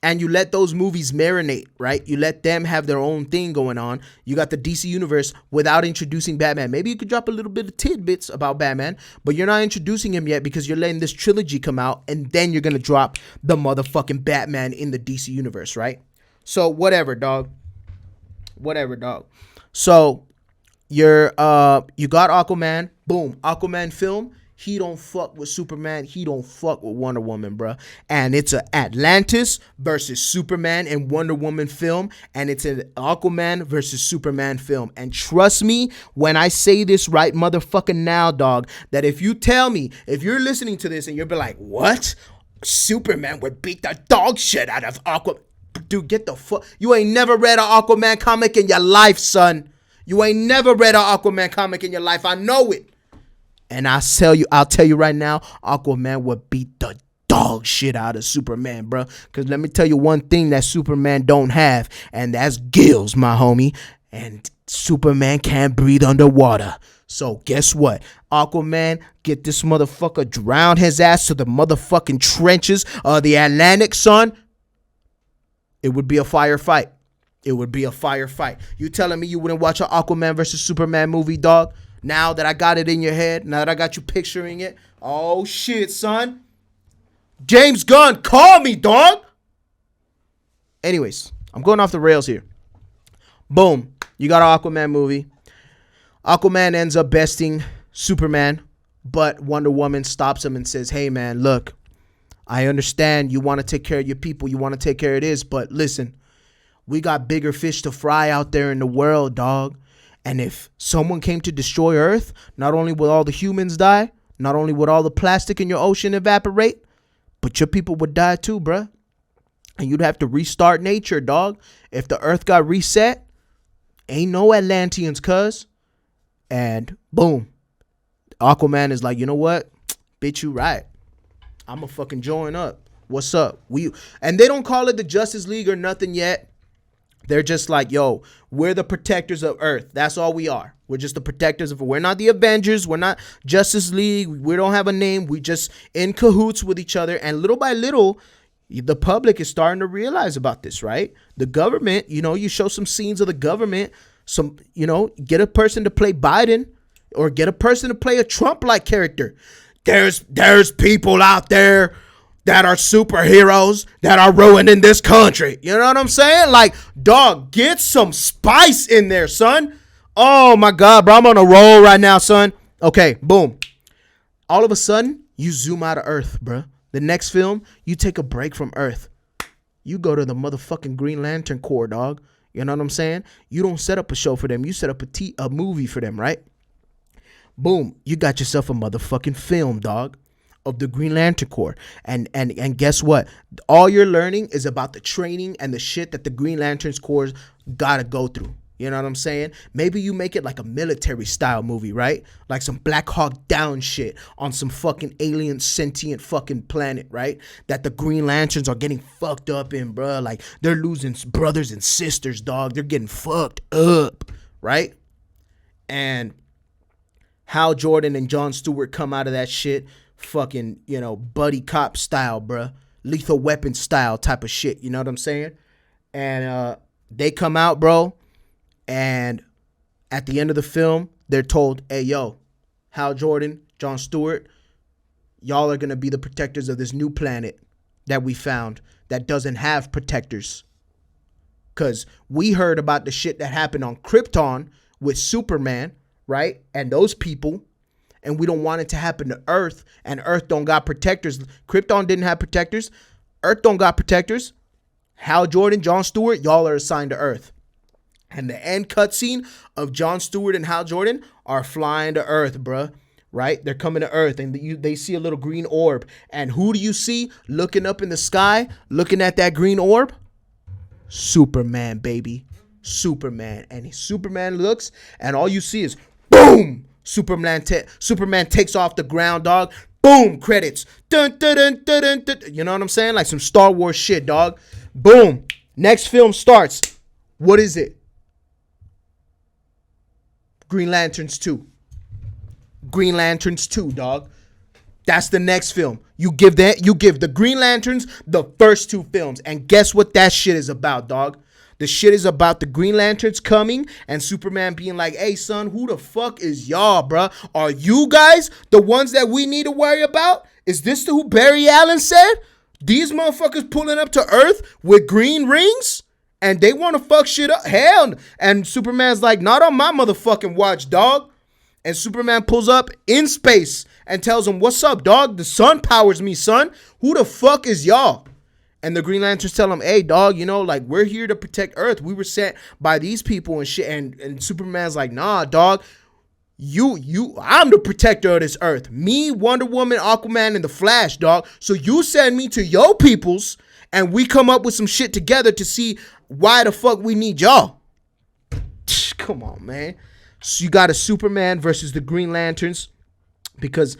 S2: And you let those movies marinate, right? You let them have their own thing going on. You got the DC universe without introducing Batman. Maybe you could drop a little bit of tidbits about Batman, but you're not introducing him yet because you're letting this trilogy come out, and then you're going to drop the motherfucking Batman in the DC universe, right? So whatever, dog. So you got Aquaman. Boom. Aquaman film. He don't fuck with Superman. He don't fuck with Wonder Woman, bruh. And it's a Atlantis versus Superman and Wonder Woman film. And it's an Aquaman versus Superman film. And trust me when I say this right motherfucking now, dog, that if you tell me, if you're listening to this and you'll be like, what? Superman would beat the dog shit out of Aquaman. Dude, get the fuck. You ain't never read an Aquaman comic in your life, son. You ain't never read an Aquaman comic in your life. I know it. And I'll tell you right now, Aquaman would beat the dog shit out of Superman, bro. Because let me tell you one thing that Superman don't have, and that's gills, my homie. And Superman can't breathe underwater. So guess what? Aquaman, get this motherfucker, drown his ass to the motherfucking trenches of the Atlantic, son. It would be a firefight. It would be a firefight. You telling me you wouldn't watch an Aquaman versus Superman movie, dog? Now that I got it in your head, now that I got you picturing it, oh shit, son. James Gunn, call me, dog. Anyways, I'm going off the rails here. Boom, you got an Aquaman movie. Aquaman ends up besting Superman, but Wonder Woman stops him and says, hey man, look, I understand you want to take care of your people, you want to take care of this, but listen, we got bigger fish to fry out there in the world, dog. And if someone came to destroy Earth, not only would all the humans die, not only would all the plastic in your ocean evaporate, but your people would die too, bruh. And you'd have to restart nature, dog. If the Earth got reset, ain't no Atlanteans, cuz. And boom. Aquaman is like, you know what? Bitch, you right. I'ma fucking join up. What's up? And they don't call it the Justice League or nothing yet. They're just like, yo, we're the protectors of Earth. That's all we are. We're just the protectors of. We're not the Avengers. We're not Justice League. We don't have a name. We just in cahoots with each other. And little by little, the public is starting to realize about this, right? The government, you show some scenes of the government. Get a person to play Biden or get a person to play a Trump-like character. There's people out there that are superheroes that are ruining this country. You know what I'm saying? Like, dog, get some spice in there, son. Oh, my God, bro. I'm on a roll right now, son. Okay, boom. All of a sudden, you zoom out of Earth, bro. The next film, you take a break from Earth. You go to the motherfucking Green Lantern Corps, dog. You know what I'm saying? You don't set up a show for them. You set up a movie for them, right? Boom. You got yourself a motherfucking film, dog, of the Green Lantern Corps. And guess what? All you're learning is about the training and the shit that the Green Lantern Corps gotta go through. You know what I'm saying? Maybe you make it like a military style movie, right? Like some Black Hawk Down shit on some fucking alien sentient fucking planet, right? That the Green Lanterns are getting fucked up in, bruh. Like they're losing brothers and sisters, dog. They're getting fucked up, right? And Hal Jordan and Jon Stewart come out of that shit fucking, buddy cop style, bruh. Lethal Weapon style type of shit. You know what I'm saying? And they come out, bro. And at the end of the film, they're told, hey, yo, Hal Jordan, Jon Stewart, y'all are going to be the protectors of this new planet that we found that doesn't have protectors. Because we heard about the shit that happened on Krypton with Superman, right? And those people. And we don't want it to happen to Earth. And Earth don't got protectors. Krypton didn't have protectors. Earth don't got protectors. Hal Jordan, Jon Stewart, y'all are assigned to Earth. And the end cutscene of Jon Stewart and Hal Jordan are flying to Earth, bruh. Right? They're coming to Earth. And they see a little green orb. And who do you see looking up in the sky, looking at that green orb? Superman, baby. Superman. And Superman looks, and all you see is, boom! Superman takes off the ground, dog. Boom, credits. Dun, dun, dun, dun, dun, dun. You know what I'm saying? Like some Star Wars shit, dog. Boom. Next film starts. What is it? Green Lanterns 2. Green Lanterns 2, dog. That's the next film. You give the Green Lanterns the first two films. And guess what that shit is about, dog? The shit is about the Green Lanterns coming and Superman being like, hey, son, who the fuck is y'all, bruh? Are you guys the ones that we need to worry about? Is this who Barry Allen said? These motherfuckers pulling up to Earth with green rings? And they want to fuck shit up? Hell. And Superman's like, not on my motherfucking watch, dog. And Superman pulls up in space and tells him, what's up, dog? The sun powers me, son. Who the fuck is y'all? And the Green Lanterns tell him, hey, dog, you know, like, we're here to protect Earth. We were sent by these people and shit. And Superman's like, nah, dog, I'm the protector of this Earth. Me, Wonder Woman, Aquaman, and the Flash, dog. So you send me to your peoples, and we come up with some shit together to see why the fuck we need y'all. Come on, man. So you got a Superman versus the Green Lanterns, because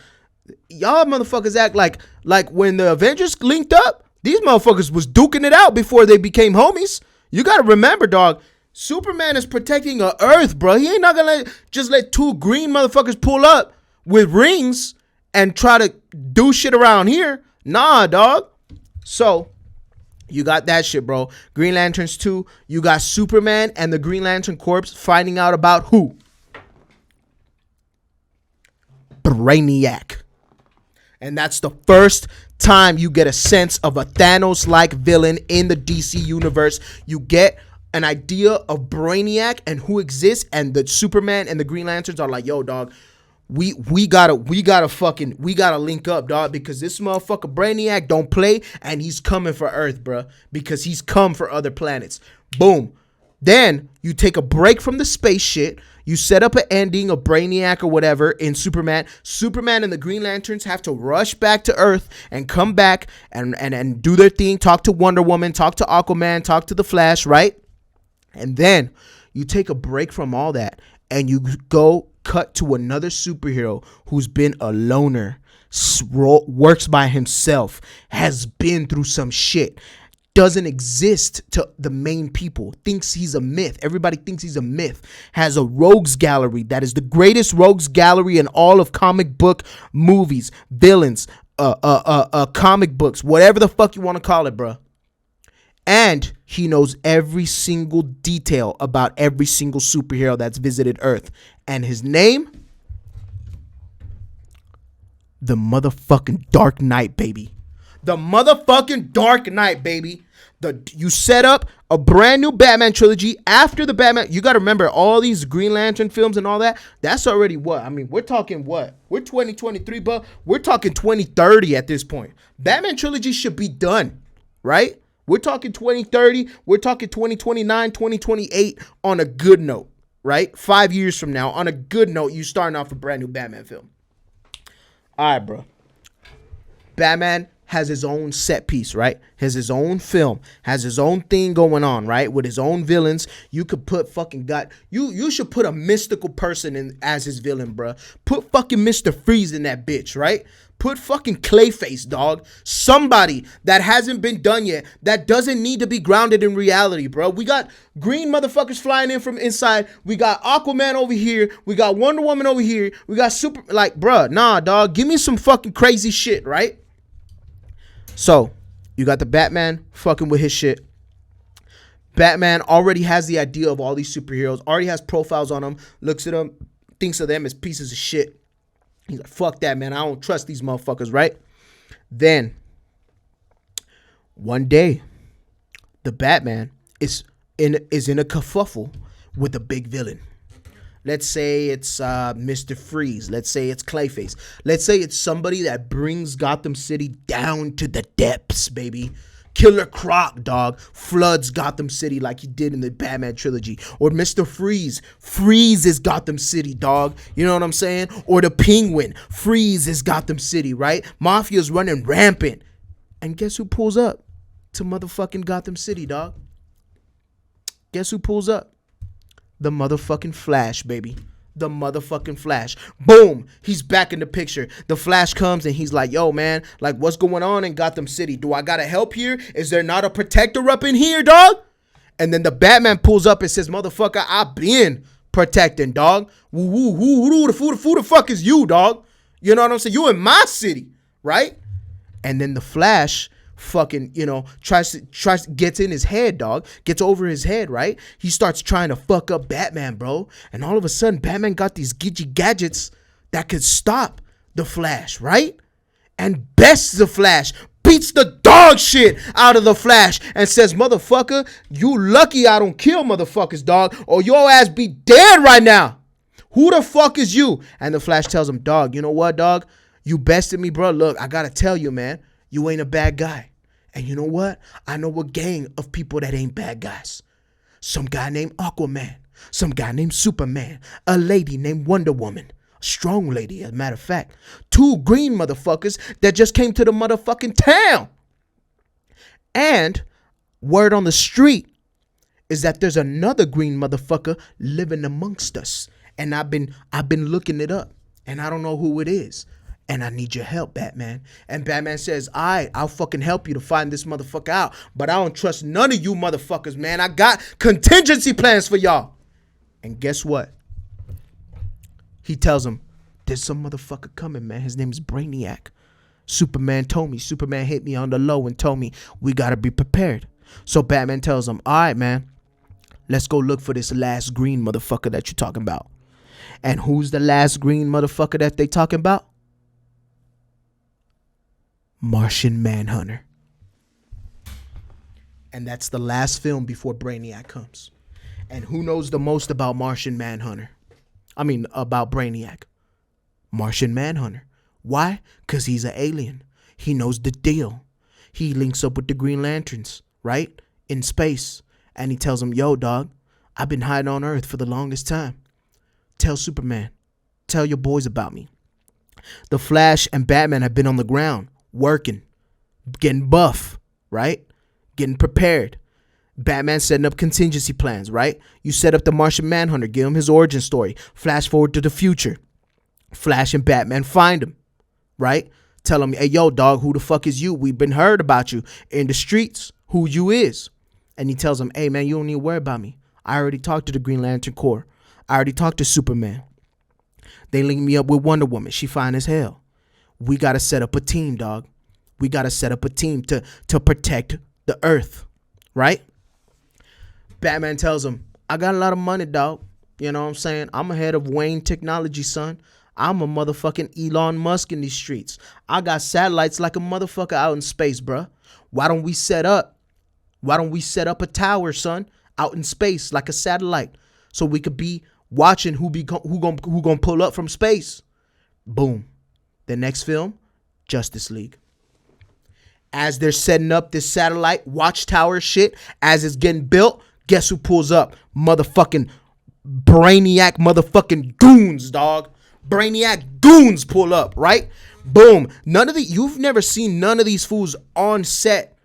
S2: y'all motherfuckers act like when the Avengers linked up, these motherfuckers was duking it out before they became homies. You got to remember, dog, Superman is protecting a Earth, bro. He ain't not going to just let two green motherfuckers pull up with rings and try to do shit around here. Nah, dog. So you got that shit, bro. Green Lanterns 2, you got Superman and the Green Lantern Corps finding out about who? Brainiac. And that's the first time you get a sense of a Thanos-like villain in the DC universe. You get an idea of Brainiac and who exists, and the Superman and the Green Lanterns are like, yo, dog, we gotta link up, dog, because this motherfucker Brainiac don't play, and he's coming for Earth, bruh, because he's come for other planets. Boom. Then you take a break from the space shit. You set up an ending of Brainiac or whatever in Superman. Superman and the Green Lanterns have to rush back to Earth and come back and do their thing. Talk to Wonder Woman, talk to Aquaman, talk to the Flash, right? And then you take a break from all that and you go cut to another superhero who's been a loner, works by himself, has been through some shit, doesn't exist to the main people, thinks he's a myth. Everybody thinks he's a myth. Has a rogues gallery that is the greatest rogues gallery in all of comic book movies, villains, comic books, whatever the fuck you want to call it, bro. And he knows every single detail about every single superhero that's visited Earth. And his name? The motherfucking Dark Knight, baby. The motherfucking Dark Knight, baby. You set up a brand new Batman trilogy after the Batman. You got to remember, all these Green Lantern films and all that, that's already what? I mean, we're talking what? We're 2023, but we're talking 2030 at this point. Batman trilogy should be done, right? We're talking 2030. We're talking 2029, 2028 on a good note, right? 5 years from now, on a good note, you starting off a brand new Batman film. All right, bro. Batman has his own set piece, right? Has his own film, has his own thing going on, right? With his own villains. You could put fucking you should put a mystical person in as his villain, bruh. Put fucking Mr. Freeze in that bitch, right? Put fucking Clayface, dog. Somebody that hasn't been done yet, that doesn't need to be grounded in reality, bro. We got green motherfuckers flying in from inside. We got Aquaman over here. We got Wonder Woman over here. We got bruh, nah, dog. Give me some fucking crazy shit, right? So, you got the Batman fucking with his shit. Batman already has the idea of all these superheroes, already has profiles on them, looks at them, thinks of them as pieces of shit. He's like, fuck that, man. I don't trust these motherfuckers, right? Then, one day, the Batman is in a kerfuffle with a big villain. Let's say it's Mr. Freeze. Let's say it's Clayface. Let's say it's somebody that brings Gotham City down to the depths, baby. Killer Croc, dog, floods Gotham City like he did in the Batman trilogy. Or Mr. Freeze freezes Gotham City, dog. You know what I'm saying? Or the Penguin freezes Gotham City, right? Mafia's running rampant. And guess who pulls up to motherfucking Gotham City, dog? Guess who pulls up? The motherfucking Flash, baby. The motherfucking Flash. Boom. He's back in the picture. The Flash comes and he's like, yo, man, like, what's going on in Gotham City? Do I gotta help here? Is there not a protector up in here, dog? And then the Batman pulls up and says, motherfucker, I've been protecting, dog. Who the fuck is you, dog? You know what I'm saying? You in my city, right? And then the Flash fucking, gets in his head, dog. Gets over his head, right? He starts trying to fuck up Batman, bro. And all of a sudden, Batman got these gadgets that could stop the Flash, right? And bests the Flash, beats the dog shit out of the Flash, and says, motherfucker, you lucky I don't kill motherfuckers, dog, or your ass be dead right now. Who the fuck is you? And the Flash tells him, dog, you know what, dog? You bested me, bro. Look, I gotta tell you, man, you ain't a bad guy. And you know what? I know a gang of people that ain't bad guys. Some guy named Aquaman. Some guy named Superman. A lady named Wonder Woman. A strong lady, as a matter of fact. 2 green motherfuckers that just came to the motherfucking town. And word on the street is that there's another green motherfucker living amongst us. And I've been looking it up. And I don't know who it is. And I need your help, Batman. And Batman says, I'll fucking help you to find this motherfucker out. But I don't trust none of you motherfuckers, man. I got contingency plans for y'all. And guess what? He tells him, there's some motherfucker coming, man. His name is Brainiac. Superman told me. Superman hit me on the low and told me we got to be prepared. So Batman tells him, all right, man. Let's go look for this last green motherfucker that you're talking about. And who's the last green motherfucker that they talking about? Martian Manhunter. And that's the last film before Brainiac comes. And who knows the most about Martian Manhunter? About Brainiac. Martian Manhunter. Why? Because he's an alien. He knows the deal. He links up with the Green Lanterns, right? In space. And he tells them, yo, dog, I've been hiding on Earth for the longest time. Tell Superman. Tell your boys about me. The Flash and Batman have been on the ground. Working, getting buff, right? Getting prepared. Batman setting up contingency plans, right? You set up the Martian Manhunter, give him his origin story. Flash forward to the future. Flash and Batman find him, right? Tell him, hey, yo, dog, who the fuck is you? We've been heard about you in the streets. Who you is? And he tells him, hey, man, you don't need to worry about me. I already talked to the Green Lantern Corps. I already talked to Superman. They linked me up with Wonder Woman. She fine as hell. We got to set up a team, dog. We got to set up a team to protect the Earth, right? Batman tells him, I got a lot of money, dog. You know what I'm saying? I'm ahead of Wayne Technology, son. I'm a motherfucking Elon Musk in these streets. I got satellites like a motherfucker out in space, bruh. Why don't we set up a tower, son, out in space like a satellite so we could be watching who gonna pull up from space? Boom. The next film, Justice League. As they're setting up this satellite watchtower shit, as it's getting built, guess who pulls up? Motherfucking Brainiac motherfucking goons, dog. Brainiac goons pull up, right? Boom. You've never seen none of these fools on set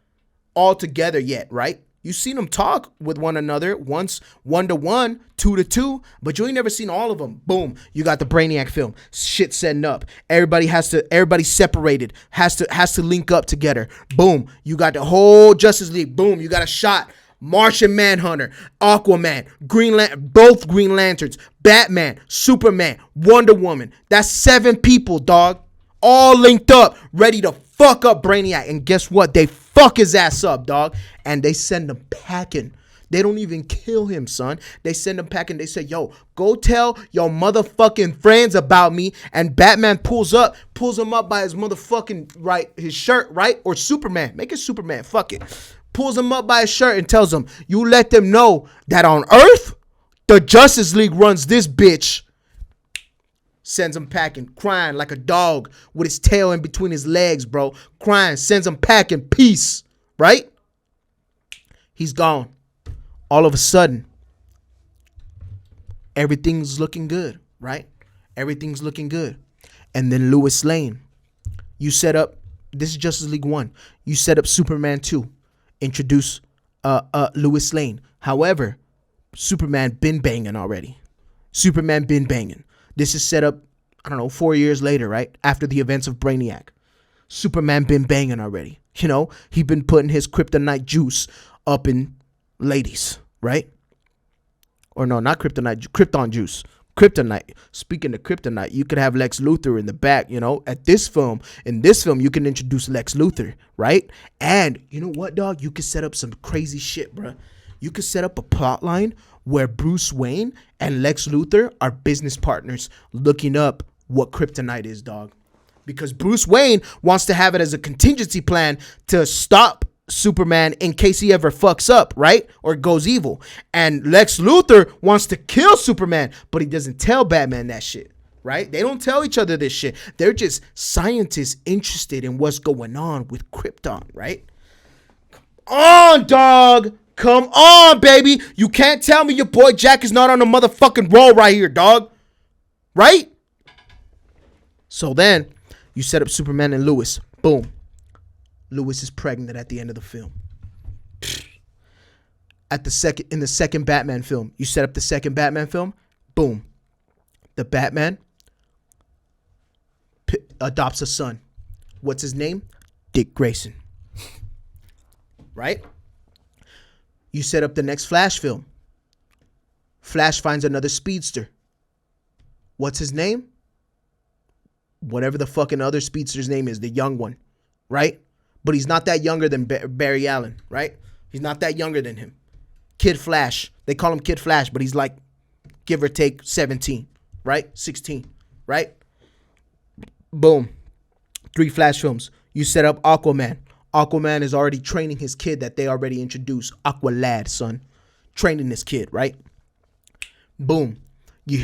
S2: all together yet, right? You've seen them talk with one another once, 1-to-1, 2-to-2, but you ain't never seen all of them. Boom. You got the Brainiac film. Shit setting up. Everybody separated. Has to link up together. Boom. You got the whole Justice League. Boom. You got a shot. Martian Manhunter, Aquaman, both Green Lanterns, Batman, Superman, Wonder Woman. That's 7 people, dog. All linked up, ready to fuck up Brainiac. And guess what? They fuck his ass up, dog. And they send him packing. They don't even kill him, son. They send him packing. They say, yo, go tell your motherfucking friends about me. And Batman pulls him up by his motherfucking, right, his shirt, right? Or Superman. Make it Superman. Fuck it. Pulls him up by his shirt and tells him, you let them know that on Earth, the Justice League runs this bitch. Sends him packing, crying like a dog with his tail in between his legs, bro. Crying, sends him packing, peace, right? He's gone. All of a sudden, everything's looking good, right? Everything's looking good. And then Lois Lane, you set up, this is Justice League 1. You set up Superman 2. Introduce Lois Lane. However, Superman been banging already. Superman been banging. This is set up, 4 years later, right? After the events of Brainiac. Superman been banging already. You know, he been putting his kryptonite juice up in ladies, right? Or no, not kryptonite, Krypton juice. Kryptonite. Speaking of kryptonite, you could have Lex Luthor in the back, you know. In this film, you can introduce Lex Luthor, right? And you know what, dog? You could set up some crazy shit, bruh. You could set up a plot line where Bruce Wayne and Lex Luthor are business partners looking up what kryptonite is, dog. Because Bruce Wayne wants to have it as a contingency plan to stop Superman in case he ever fucks up, right? Or goes evil. And Lex Luthor wants to kill Superman, but he doesn't tell Batman that shit. right? They don't tell each other this shit. They're just scientists interested in what's going on with Krypton, right? On, dog. Come on, baby. You can't tell me your boy Jack is not on a motherfucking roll right here, dog. Right? So then you set up Superman and Lois. Boom. Lois is pregnant at the end of the film. In the second Batman film, you set up the second Batman film. Boom. The Batman adopts a son. What's his name? Dick Grayson. Right? You set up the next Flash film. Flash finds another speedster. What's his name? Whatever the fucking other speedster's name is, the young one. Right? But he's not that younger than Barry Allen. Right? He's not that younger than him. Kid Flash. They call him Kid Flash, but he's like, give or take 17. Right? 16. Right? Boom. 3 Flash films. You set up Aquaman. Aquaman is already training his kid that they already introduced. Aqualad, son. Training this kid, right? Boom. You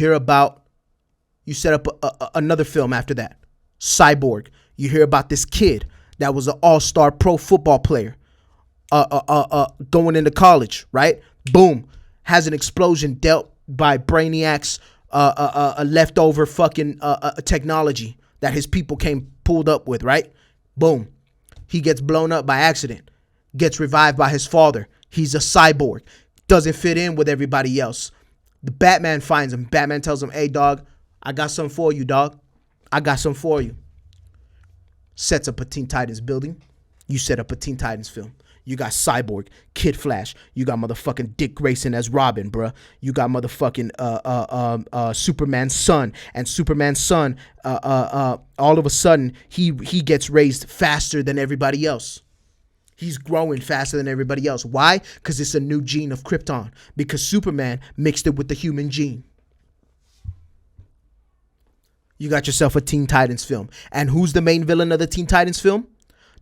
S2: set up another film after that. Cyborg. You hear about this kid that was an all-star pro football player going into college, right? Boom. Has an explosion dealt by Brainiac's leftover fucking technology that his people pulled up with, right? Boom. He gets blown up by accident. Gets revived by his father. He's a cyborg. Doesn't fit in with everybody else. The Batman finds him. Batman tells him, hey, dog, I got something for you, dog. I got something for you. Sets up a Teen Titans building. You set up a Teen Titans film. You got Cyborg, Kid Flash. You got motherfucking Dick Grayson as Robin, bruh. You got motherfucking Superman's son. And Superman's son, all of a sudden, he gets raised faster than everybody else. He's growing faster than everybody else. Why? Because it's a new gene of Krypton. Because Superman mixed it with the human gene. You got yourself a Teen Titans film. And who's the main villain of the Teen Titans film?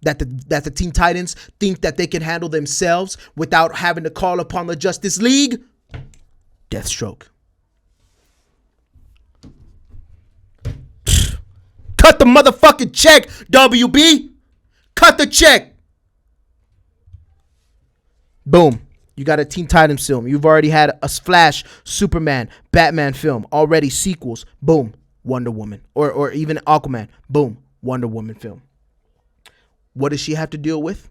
S2: That the Teen Titans think that they can handle themselves without having to call upon the Justice League? Deathstroke. Cut the motherfucking check, WB. Cut the check. Boom. You got a Teen Titans film. You've already had a Flash, Superman, Batman film. Already sequels. Boom. Wonder Woman. Or even Aquaman. Boom. Wonder Woman film. What does she have to deal with?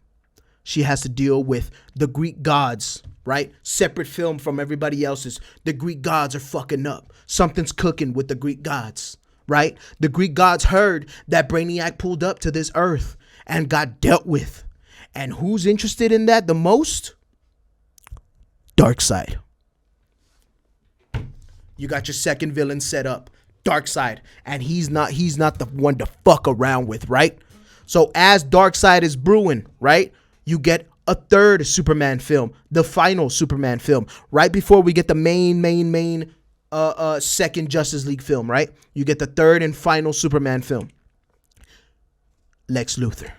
S2: She has to deal with the Greek gods, right? Separate film from everybody else's. The Greek gods are fucking up. Something's cooking with the Greek gods, right? The Greek gods heard that Brainiac pulled up to this earth and got dealt with. And who's interested in that the most? Darkseid. You got your second villain set up, Darkseid, and he's not the one to fuck around with, right? So as Darkseid is brewing, right, you get a third Superman film, the final Superman film, right before we get the main second Justice League film, right? You get the third and final Superman film. Lex Luthor.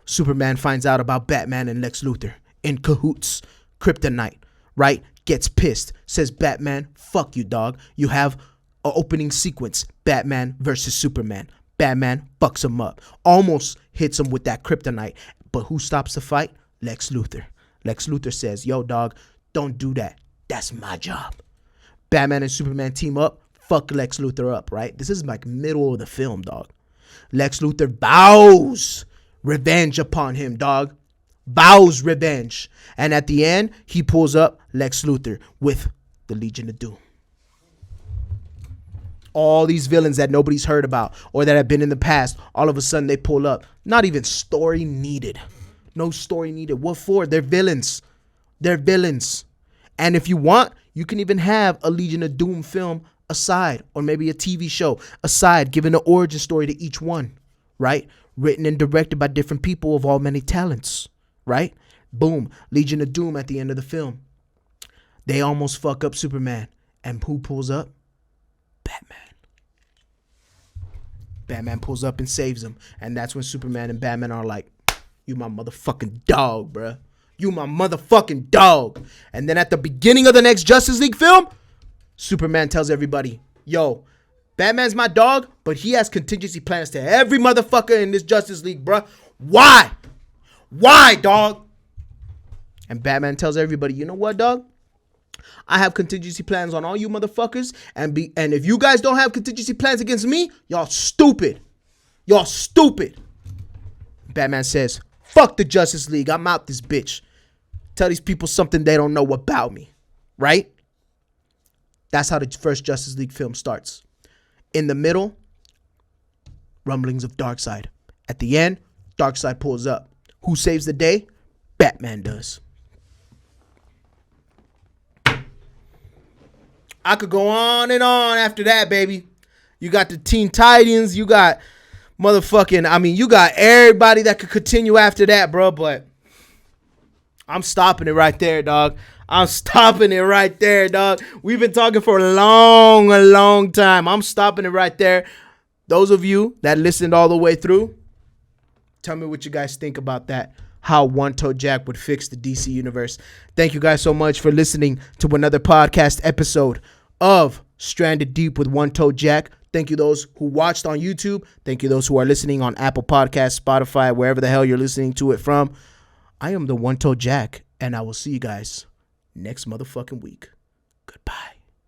S2: Superman finds out about Batman and Lex Luthor in cahoots. Kryptonite, right? Gets pissed. Says, Batman, fuck you, dog. You have an opening sequence. Batman versus Superman. Batman fucks him up. Almost hits him with that kryptonite. But who stops the fight? Lex Luthor. Lex Luthor says, yo, dog, don't do that. That's my job. Batman and Superman team up. Fuck Lex Luthor up, right? This is like middle of the film, dog. Lex Luthor vows revenge upon him, dog. Vows revenge. And at the end, he pulls up Lex Luthor with the Legion of Doom. All these villains that nobody's heard about or that have been in the past, all of a sudden they pull up. Not even story needed. No story needed. What for? They're villains. They're villains. And if you want, you can even have a Legion of Doom film aside, or maybe a TV show aside, giving an origin story to each one, right? Written and directed by different people of all many talents, right? Boom. Legion of Doom at the end of the film. They almost fuck up Superman. And who pulls up? Batman. Batman pulls up and saves him. And that's when Superman and Batman are like, you my motherfucking dog, bruh. You my motherfucking dog. And then at the beginning of the next Justice League film, Superman tells everybody, yo, Batman's my dog, but he has contingency plans to every motherfucker in this Justice League, bruh. Why? Why, dog? And Batman tells everybody, you know what, dog? I have contingency plans on all you motherfuckers. And if you guys don't have contingency plans against me, y'all stupid. Y'all stupid. Batman says, fuck the Justice League. I'm out this bitch. Tell these people something they don't know about me. Right? That's how the first Justice League film starts. In the middle, rumblings of Darkseid. At the end, Darkseid pulls up. Who saves the day? Batman does. I could go on and on after that, baby. You got the Teen Titans. You got you got everybody that could continue after that, bro. But I'm stopping it right there, dog. I'm stopping it right there, dog. We've been talking for a long time. I'm stopping it right there. Those of you that listened all the way through, tell me what you guys think about that. How OneToedJack would fix the DC universe. Thank you guys so much for listening to another podcast episode of Stranded Deep with OneToedJack. Thank you those who watched on YouTube. Thank you those who are listening on Apple Podcasts, Spotify, wherever the hell you're listening to it from. I am the OneToedJack, and I will see you guys next motherfucking week. Goodbye.